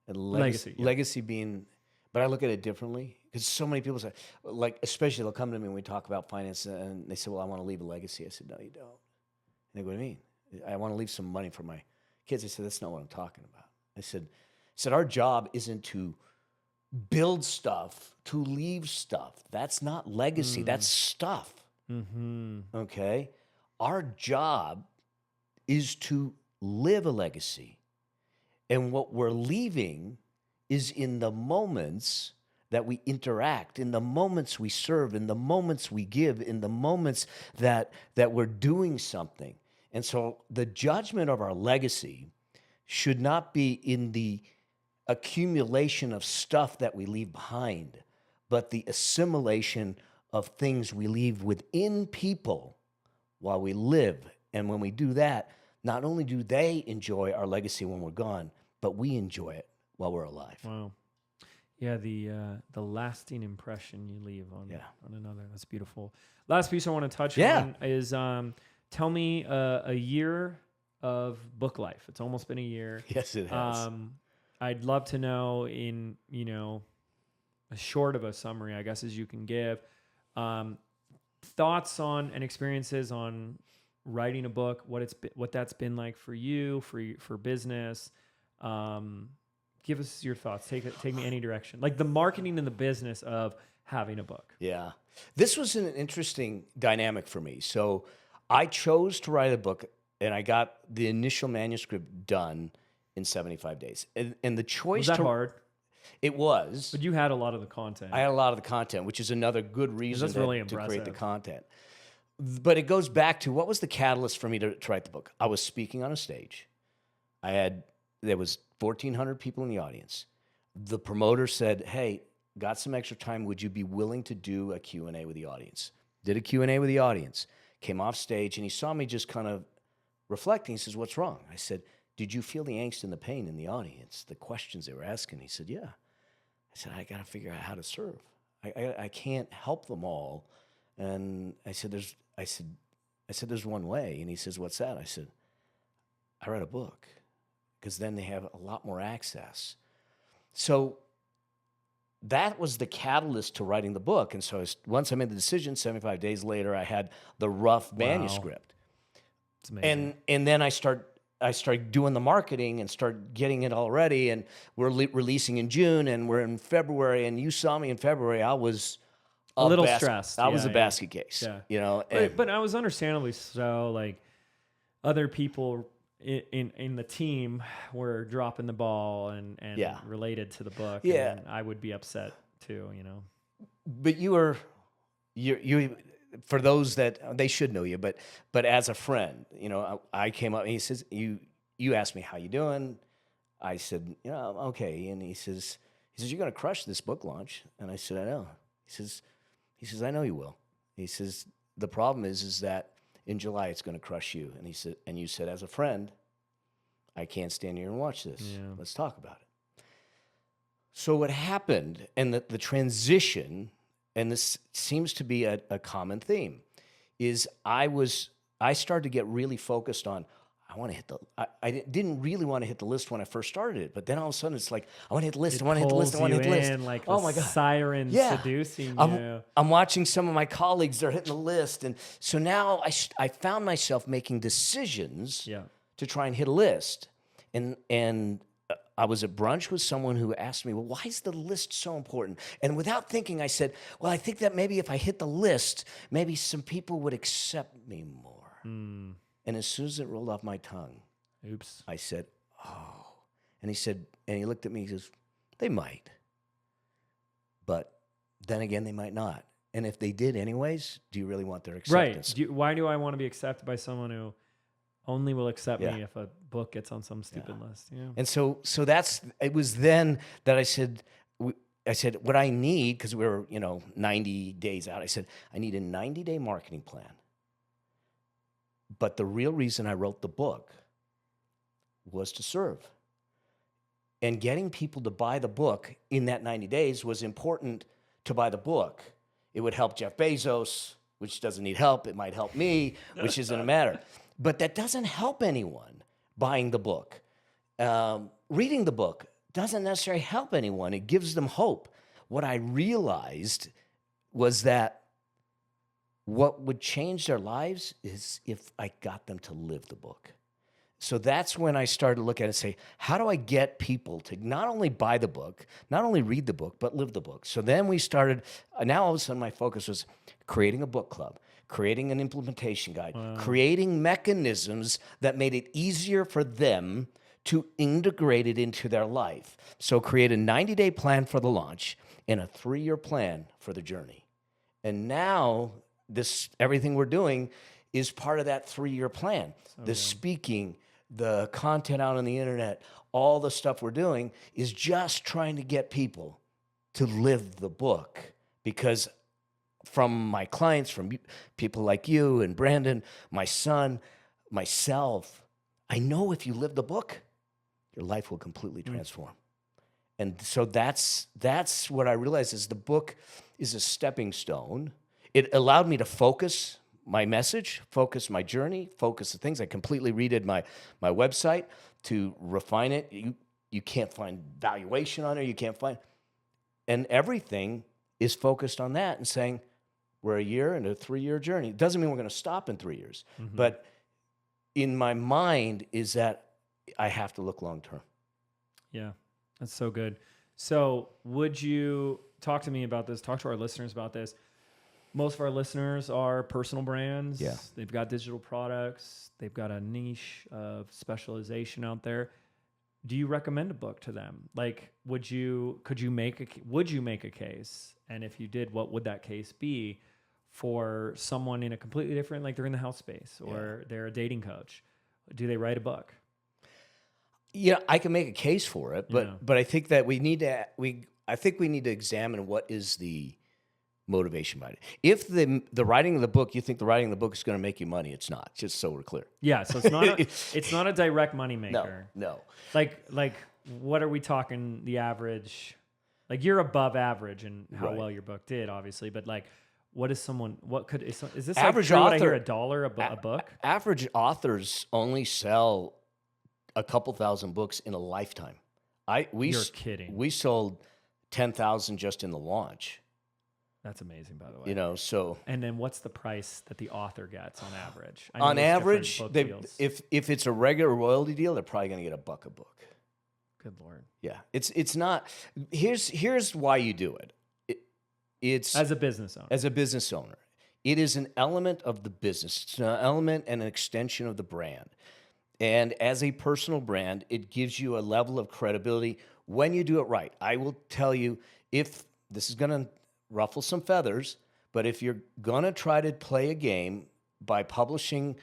Speaker 1: and legacy being, but I look at it differently because so many people say, like, especially they'll come to me when we talk about finance and they say, well, I want to leave a legacy. I said, no, you don't. And they go, what do you mean? I want to leave some money for my kids. I said, that's not what I'm talking about. I said, our job isn't to build stuff, to leave stuff. That's not legacy. That's stuff. Mm-hmm. Okay? Our job is to live a legacy. And what we're leaving is in the moments that we interact, in the moments we serve, in the moments we give, in the moments that we're doing something. And so the judgment of our legacy should not be in the accumulation of stuff that we leave behind, but the assimilation of things we leave within people while we live. And when we do that, not only do they enjoy our legacy when we're gone, but we enjoy it while we're alive.
Speaker 2: Wow. Yeah, the lasting impression you leave on another. That's beautiful. Last piece I want to touch on is tell me a year of book life. It's almost been a year.
Speaker 1: Yes, it has.
Speaker 2: I'd love to know in, as short of a summary, I guess, as you can give, thoughts on and experiences on writing a book, what that's been like for you, for business. Give us your thoughts. Take me any direction. Like the marketing and the business of having a book.
Speaker 1: Yeah. This was an interesting dynamic for me. So I chose to write a book and I got the initial manuscript done in 75 days. And the choice
Speaker 2: was that hard?
Speaker 1: It was.
Speaker 2: But you had a lot of the content.
Speaker 1: I had a lot of the content, which is another good reason
Speaker 2: really
Speaker 1: to create the content. But it goes back to what was the catalyst for me to write the book? I was speaking on a stage. There was 1,400 people in the audience. The promoter said, hey, got some extra time. Would you be willing to do a Q&A with the audience? Did a Q&A with the audience. Came off stage, and he saw me just kind of reflecting. He says, what's wrong? I said, did you feel the angst and the pain in the audience, the questions they were asking? He said, yeah. I said, I got to figure out how to serve. I can't help them all. And I said, there's one way. And he says, what's that? I said, I read a book, because then they have a lot more access. So that was the catalyst to writing the book. And so once I made the decision, 75 days later, I had the rough manuscript.
Speaker 2: It's amazing.
Speaker 1: And then I started doing the marketing and start getting it all ready, and we're releasing in June, and we're in February, and you saw me in February. I was
Speaker 2: a little stressed.
Speaker 1: I was a basket case, you know.
Speaker 2: But I was understandably so. Like other people in the team were dropping the ball and related to the book.
Speaker 1: Yeah,
Speaker 2: and I would be upset too, you know.
Speaker 1: But you for those that they should know you, but as a friend, you know, I came up and he says, you asked me how you doing. I said, you know, I'm okay. And he says, you're going to crush this book launch. And I said, I know. He says, I know you will. He says, the problem is that in July it's going to crush you. And he said, and you said, as a friend, I can't stand here and watch this. Yeah. Let's talk about it. So what happened, and the transition, and this seems to be a common theme, is I started to get really focused on, I didn't really want to hit the list when I first started it, but then all of a sudden it's like, I want to hit the list, I want to hit the list, I want to hit the list.
Speaker 2: Like
Speaker 1: oh my God.
Speaker 2: Siren seducing you.
Speaker 1: I'm watching some of my colleagues, they're hitting the list. And so now I found myself making decisions to try and hit a list. And I was at brunch with someone who asked me, well, why is the list so important? And without thinking, I said, well, I think that maybe if I hit the list, maybe some people would accept me more. Mm. And as soon as it rolled off my tongue,
Speaker 2: oops,
Speaker 1: I said, oh. And he looked at me, he says, they might. But then again, they might not. And if they did anyways, do you really want their acceptance?
Speaker 2: Right. Why do I want to be accepted by someone who only will accept me if a book gets on some stupid list? Yeah.
Speaker 1: And so it was then that I said, what I need, because we were, 90 days out, I said, I need a 90-day marketing plan. But the real reason I wrote the book was to serve. And getting people to buy the book in that 90 days was important to buy the book. It would help Jeff Bezos, which doesn't need help. It might help me, which isn't a matter. But that doesn't help anyone buying the book. Reading the book doesn't necessarily help anyone. It gives them hope. What I realized was that what would change their lives is if I got them to live the book. So that's when I started to look at it and say, how do I get people to not only buy the book, not only read the book, but live the book? So then we started, now all of a sudden my focus was creating a book club, creating an implementation guide, creating mechanisms that made it easier for them to integrate it into their life. So create a 90-day plan for the launch and a 3-year plan for the journey. And now everything we're doing is part of that 3-year plan. The speaking, the content out on the internet, all the stuff we're doing is just trying to get people to live the book. Because from my clients, from people like you and Brandon, my son, myself, I know if you live the book, your life will completely transform. And so that's what I realized is the book is a stepping stone. It allowed me to focus my message, focus my journey, focus the things. I completely redid my website to refine it. You can't find valuation on it. You can't find, and everything is focused on that and saying we're a year and a 3-year journey. It doesn't mean we're going to stop in 3 years, but in my mind is that I have to look long term.
Speaker 2: Yeah, that's so good. So would you talk to me about this? Talk to our listeners about this. Most of our listeners are personal brands.
Speaker 1: Yeah.
Speaker 2: They've got digital products. They've got a niche of specialization out there. Do you recommend a book to them? Like, would you make a case? And if you did, what would that case be for someone in a completely different, like they're in the health space or they're a dating coach? Do they write a book?
Speaker 1: Yeah, I can make a case for it, but I think that we need to examine what is the motivation behind it. If the writing of the book, you think the writing of the book is going to make you money, it's not. Just so we're clear.
Speaker 2: Yeah, so it's not a direct money maker.
Speaker 1: No.
Speaker 2: Like what are we talking? The average, like you're above average in how well your book did, obviously, but like. What is someone? What could is this
Speaker 1: average
Speaker 2: like
Speaker 1: author?
Speaker 2: I hear $1 a book.
Speaker 1: Average authors only sell a couple thousand books in a lifetime.
Speaker 2: You're kidding.
Speaker 1: We sold 10,000 just in the launch.
Speaker 2: That's amazing, by the way.
Speaker 1: You know, so
Speaker 2: And then what's the price that the author gets on average? I know
Speaker 1: on
Speaker 2: there's different
Speaker 1: average,
Speaker 2: book
Speaker 1: they,
Speaker 2: deals.
Speaker 1: if it's a regular royalty deal, they're probably going to get $1 a book.
Speaker 2: Good Lord.
Speaker 1: Yeah, it's not. Here's why you do it. It's
Speaker 2: As a business owner.
Speaker 1: As a business owner, it is an element of the business. It's an element and an extension of the brand. And as a personal brand, it gives you a level of credibility when you do it right. I will tell you, if this is going to ruffle some feathers, but if you're going to try to play a game by publishing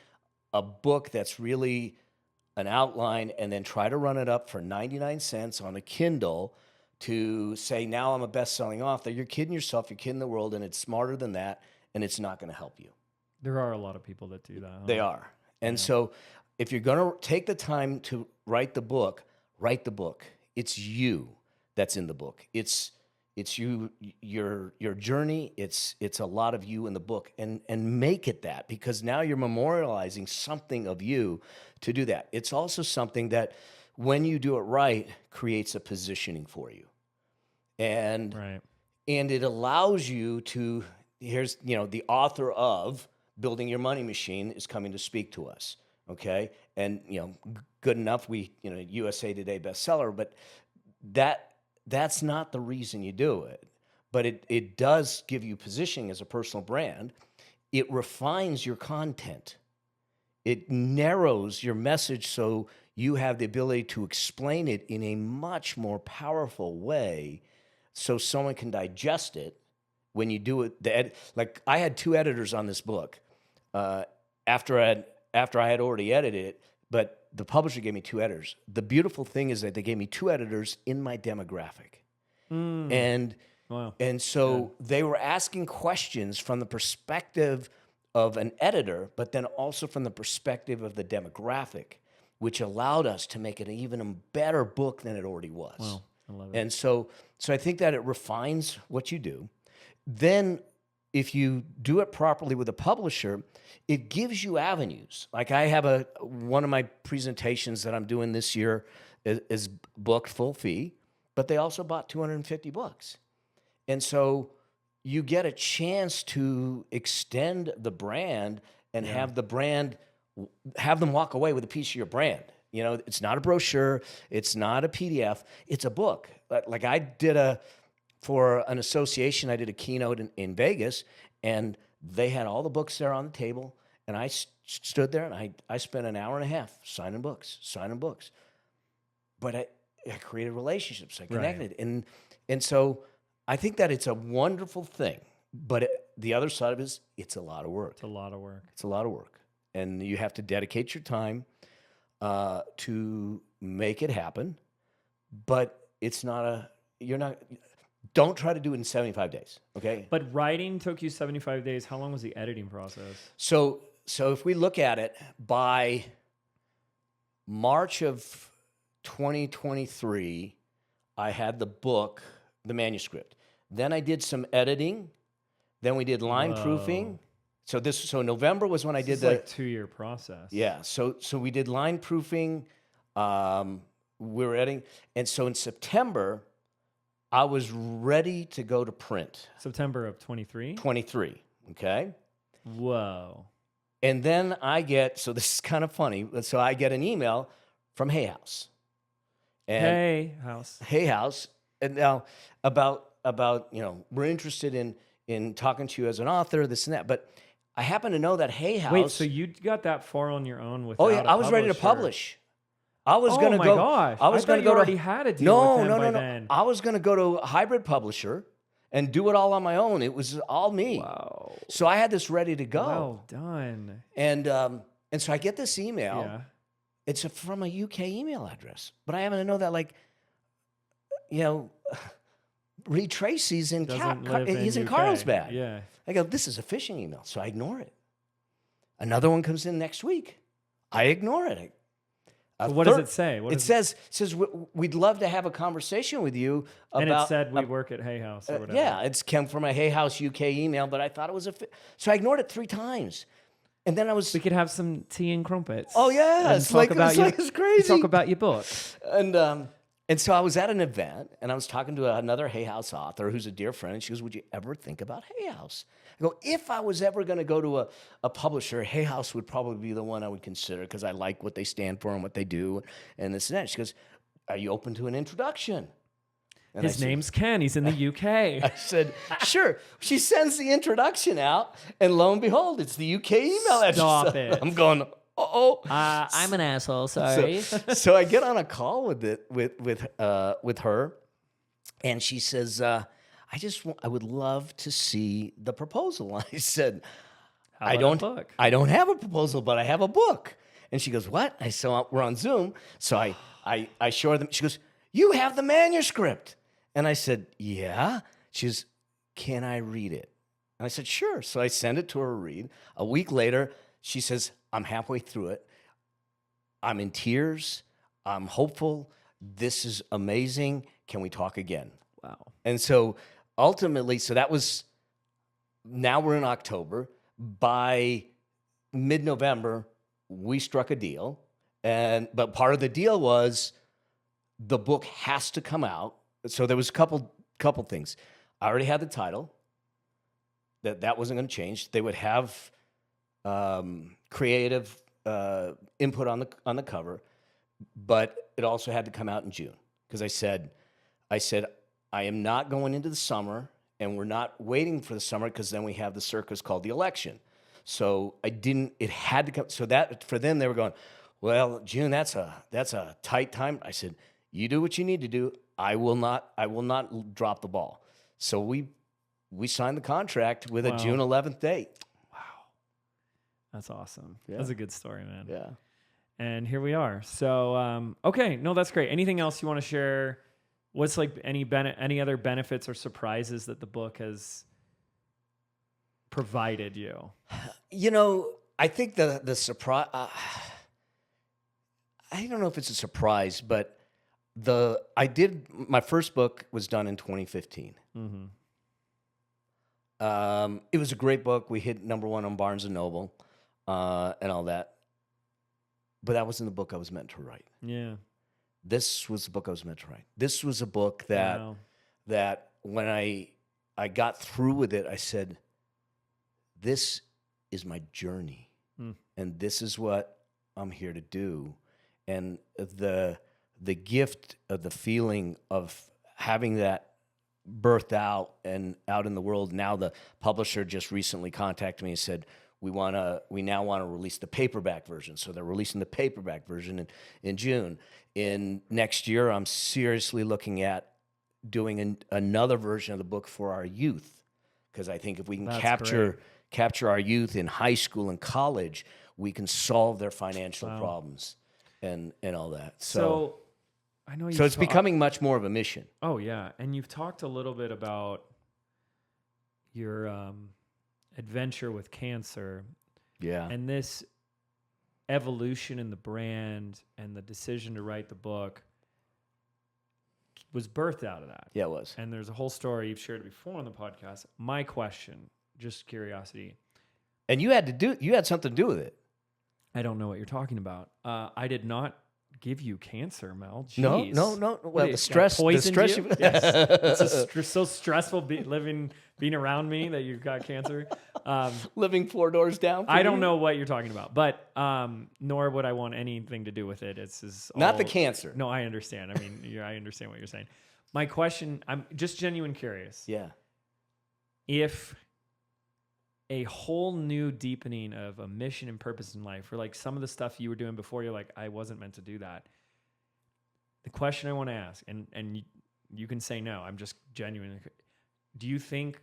Speaker 1: a book that's really an outline and then try to run it up for 99 cents on a Kindle to say, now I'm a best-selling author, you're kidding yourself, you're kidding the world, and it's smarter than that, and it's not going to help you.
Speaker 2: There are a lot of people that do that. Huh?
Speaker 1: They are. And so if you're going to take the time to write the book. It's you that's in the book. It's you, your journey. It's a lot of you in the book, and make it that, because now you're memorializing something of you to do that. It's also something that, when you do it right, creates a positioning for you, and it allows you to. Here's the author of Building Your Money Machine is coming to speak to us. Okay, and good enough. We USA Today bestseller, but that's not the reason you do it. But it does give you positioning as a personal brand. It refines your content. It narrows your message so you have the ability to explain it in a much more powerful way, so someone can digest it when you do it. Like I had 2 editors on this book after I had already edited it, but the publisher gave me 2 editors. The beautiful thing is that they gave me 2 editors in my demographic. And so they were asking questions from the perspective of an editor, but then also from the perspective of the demographic, which allowed us to make it an even better book than it already was.
Speaker 2: Wow, I love it.
Speaker 1: And so I think that it refines what you do. Then if you do it properly with a publisher, it gives you avenues. Like I have one of my presentations that I'm doing this year is booked full fee, but they also bought 250 books. And so you get a chance to extend the brand and have the brand, have them walk away with a piece of your brand. It's not a brochure, it's not a PDF, it's a book. Like I did for an association, I did a keynote in Vegas, and they had all the books there on the table, and I stood there and I spent an hour and a half signing books. But I created relationships, I connected. And so I think that it's a wonderful thing, but the other side of it is it's a lot of work.
Speaker 2: It's a lot of work.
Speaker 1: And you have to dedicate your time to make it happen, but don't try to do it in 75 days, okay?
Speaker 2: But writing took you 75 days. How long was the editing process?
Speaker 1: So if we look at it, by March of 2023, I had the book, the manuscript. Then I did some editing. Then we did line proofing. So November was when I did
Speaker 2: like 2-year process.
Speaker 1: Yeah. So we did line proofing. We were editing, and so in September, I was ready to go to print.
Speaker 2: September of 23?
Speaker 1: 23, okay?
Speaker 2: Whoa.
Speaker 1: And then so this is kind of funny, so I get an email from Hay House.
Speaker 2: Hey House.
Speaker 1: And now about we're interested in talking to you as an author, this and that, but I happen to know that Hay House...
Speaker 2: Wait, so you got that far on your own without
Speaker 1: I was ready to publish. I was
Speaker 2: oh
Speaker 1: going to
Speaker 2: my
Speaker 1: go.
Speaker 2: gosh!
Speaker 1: I was going to
Speaker 2: go.
Speaker 1: go
Speaker 2: Already
Speaker 1: to.
Speaker 2: had a deal with them by
Speaker 1: no.
Speaker 2: then.
Speaker 1: I was going to go to a hybrid publisher and do it all on my own. It was all me.
Speaker 2: Wow.
Speaker 1: So I had this ready to go.
Speaker 2: Well done.
Speaker 1: And so I get this email.
Speaker 2: Yeah.
Speaker 1: It's from a UK email address, but I happen to know that Reed Tracy's in he's in
Speaker 2: UK.
Speaker 1: Carlsbad.
Speaker 2: Yeah.
Speaker 1: I go, this is a phishing email, so I ignore it. Another one comes in next week. I ignore it.
Speaker 2: So what does it say?
Speaker 1: It says we'd love to have a conversation with you about.
Speaker 2: And it said we work at Hay House or whatever.
Speaker 1: Yeah, it's come from a Hay House UK email, but I thought it was so I ignored it 3 times, and then
Speaker 2: We could have some tea and crumpets.
Speaker 1: Oh yeah,
Speaker 2: and
Speaker 1: it's crazy.
Speaker 2: Talk about your book.
Speaker 1: And And so I was at an event, and I was talking to another Hay House author who's a dear friend, and she goes, would you ever think about Hay House? I go, if I was ever going to go to a publisher, Hay House would probably be the one I would consider because I like what they stand for and what they do and this and that. She goes, are you open to an introduction? And
Speaker 2: His name's Ken. He's in the UK.
Speaker 1: I said, sure. She sends the introduction out, and lo and behold, it's the UK email address.
Speaker 2: Stop it.
Speaker 1: I'm going, uh-oh.
Speaker 2: I'm an asshole. Sorry.
Speaker 1: So I get on a call with her, and she says, I would love to see the proposal. I said, I don't have a proposal, but I have a book. And she goes, what? I said, well, we're on Zoom. So I show her them. She goes, you have the manuscript. And I said, yeah. She goes, can I read it? And I said, sure. So I send it to her to read. A week later, she says, I'm halfway through it. I'm in tears. I'm hopeful. This is amazing. Can we talk again?
Speaker 2: Wow.
Speaker 1: And so ultimately, now we're in October. By mid-November, we struck a deal. But part of the deal was the book has to come out. So there was a couple things. I already had the title. That wasn't going to change. They would have creative input on the cover, but it also had to come out in June because I said I am not going into the summer, and we're not waiting for the summer because then we have the circus called the election. So it had to come. So that for them, they were going, well, June, that's a tight time. I said, you do what you need to do. I will not drop the ball. So we signed the contract with a June 11th date.
Speaker 2: Wow. That's awesome.
Speaker 1: Yeah.
Speaker 2: That's a good story, man.
Speaker 1: Yeah.
Speaker 2: And here we are. So, okay. No, that's great. Anything else you want to share? What's like any other benefits or surprises that the book has provided you?
Speaker 1: You know, I think the surprise, I don't know if it's a surprise, but my first book was done in 2015.
Speaker 2: Mm-hmm.
Speaker 1: It was a great book. We hit #1 on Barnes & Noble and all that. But that wasn't the book I was meant to write.
Speaker 2: Yeah.
Speaker 1: This was the book I was meant to write. This was a book that when I got through with it, I said, this is my journey. And this is what I'm here to do. And the gift of the feeling of having that birthed out and out in the world. Now the publisher just recently contacted me and said, we now want to release the paperback version. So they're releasing the paperback version in June. In next year, I'm seriously looking at doing another version of the book for our youth. Because I think if we can capture our youth in high school and college, we can solve their financial problems and all that. So I know. So it's becoming much more of a mission.
Speaker 2: Oh yeah, and you've talked a little bit about your adventure with cancer.
Speaker 1: Yeah.
Speaker 2: And this evolution in the brand and the decision to write the book was birthed out of that.
Speaker 1: Yeah, it was.
Speaker 2: And there's a whole story you've shared before on the podcast. My question, just curiosity.
Speaker 1: And you had something to do with it.
Speaker 2: I don't know what you're talking about. I did not give you cancer, Mel.
Speaker 1: Jeez. No. Well, the stress.
Speaker 2: You? Yes. It's so stressful being around me that you've got cancer.
Speaker 1: Living 4 doors down.
Speaker 2: I don't know what you're talking about, but nor would I want anything to do with it. It's
Speaker 1: not the cancer.
Speaker 2: No, I understand. I mean, I understand what you're saying. My question, I'm just genuine curious.
Speaker 1: Yeah.
Speaker 2: If a whole new deepening of a mission and purpose in life, or like some of the stuff you were doing before, you're like, I wasn't meant to do that. The question I want to ask, and you can say no, I'm just genuine. Do you think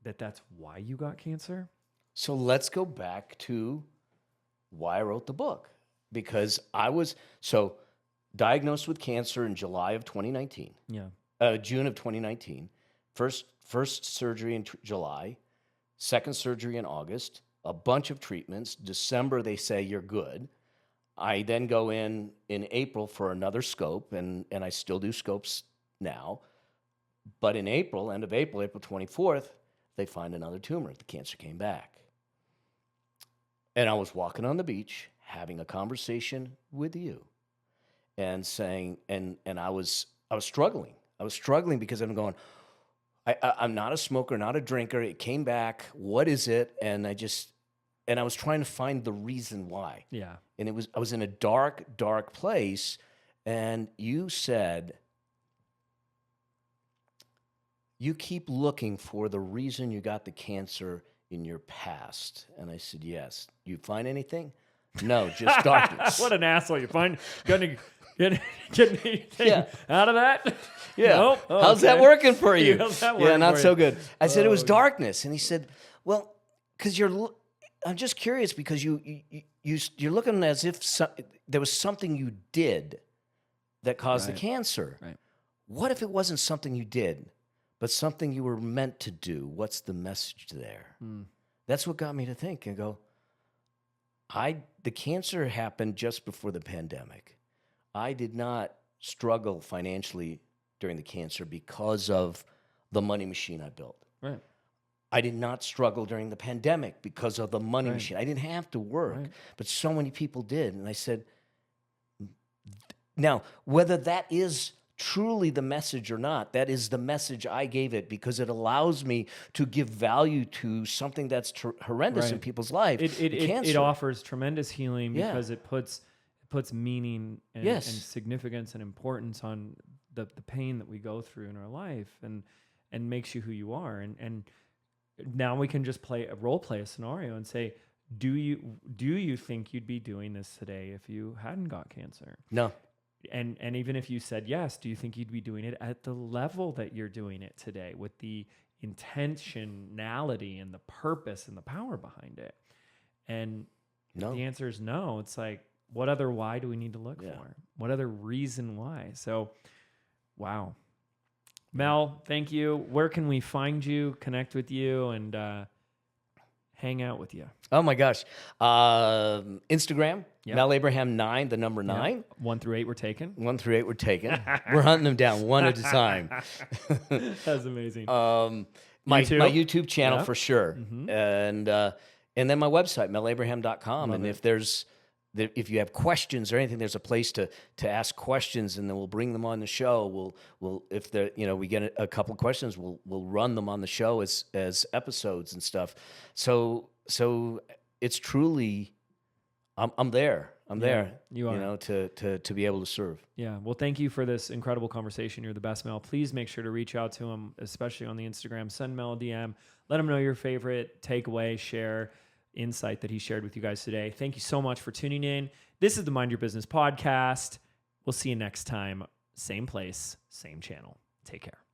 Speaker 2: that that's why you got cancer?
Speaker 1: So let's go back to why I wrote the book. Because I was diagnosed with cancer in July of 2019.
Speaker 2: Yeah.
Speaker 1: June of 2019. First surgery in July. Second surgery in August, a bunch of treatments. December, they say you're good. I then go in April for another scope, and I still do scopes now. But in April, end of April, April 24th, they find another tumor. The cancer came back. And I was walking on the beach, having a conversation with you, and saying, and I was I was struggling. I was struggling because I'm going, I'm not a smoker, not a drinker. It came back. What is it? And I was trying to find the reason why.
Speaker 2: Yeah.
Speaker 1: And I was in a dark, dark place. And you said, you keep looking for the reason you got the cancer in your past. And I said, yes. You find anything? No, just darkness.
Speaker 2: What an asshole. You find, gonna get anything out of that?
Speaker 1: Yeah.
Speaker 2: Nope. Oh,
Speaker 1: How's that working for you?
Speaker 2: How's that
Speaker 1: Yeah,
Speaker 2: working
Speaker 1: not
Speaker 2: for
Speaker 1: so
Speaker 2: you?
Speaker 1: good. I said, it was darkness. And he said, well, because I'm just curious because you're looking as if there was something you did that caused the cancer.
Speaker 2: Right.
Speaker 1: What if it wasn't something you did, but something you were meant to do? What's the message there? That's what got me to think and go, the cancer happened just before the pandemic. I did not struggle financially during the cancer because of the money machine I built.
Speaker 2: Right.
Speaker 1: I did not struggle during the pandemic because of the money machine. I didn't have to work, but so many people did. And I said, now, whether that is truly the message or not, that is the message I gave it because it allows me to give value to something that's horrendous in people's life.
Speaker 2: It offers tremendous healing
Speaker 1: Yeah.
Speaker 2: because it puts meaning and significance and importance on the pain that we go through in our life and makes you who you are. And now we can just role play a scenario and say, do you think you'd be doing this today if you hadn't got cancer?
Speaker 1: No.
Speaker 2: And even if you said yes, do you think you'd be doing it at the level that you're doing it today with the intentionality and the purpose and the power behind it? And the answer is no. It's like, what other why do we need to look for? What other reason why? So, wow. Mel, thank you. Where can we find you, connect with you, and hang out with you?
Speaker 1: Oh my gosh. Instagram, Mel Abraham 9, the number 9.
Speaker 2: 1 through 8 were taken.
Speaker 1: 1 through 8 were taken. We're hunting them down one at a time.
Speaker 2: That's amazing.
Speaker 1: My YouTube channel for sure.
Speaker 2: Mm-hmm.
Speaker 1: And then my website, melabraham.com. And if you have questions or anything, there's a place to ask questions, and then we'll bring them on the show. We'll if we get a couple of questions, we'll run them on the show as episodes and stuff. So it's truly, I'm there. I'm there.
Speaker 2: You are.
Speaker 1: To be able to serve.
Speaker 2: Yeah. Well, thank you for this incredible conversation. You're the best, Mel. Please make sure to reach out to him, especially on the Instagram. Send Mel a DM. Let him know your favorite takeaway, share, insight that he shared with you guys today. Thank you so much for tuning in. This is the Mind Your Business podcast. We'll see you next time. Same place, same channel. Take care.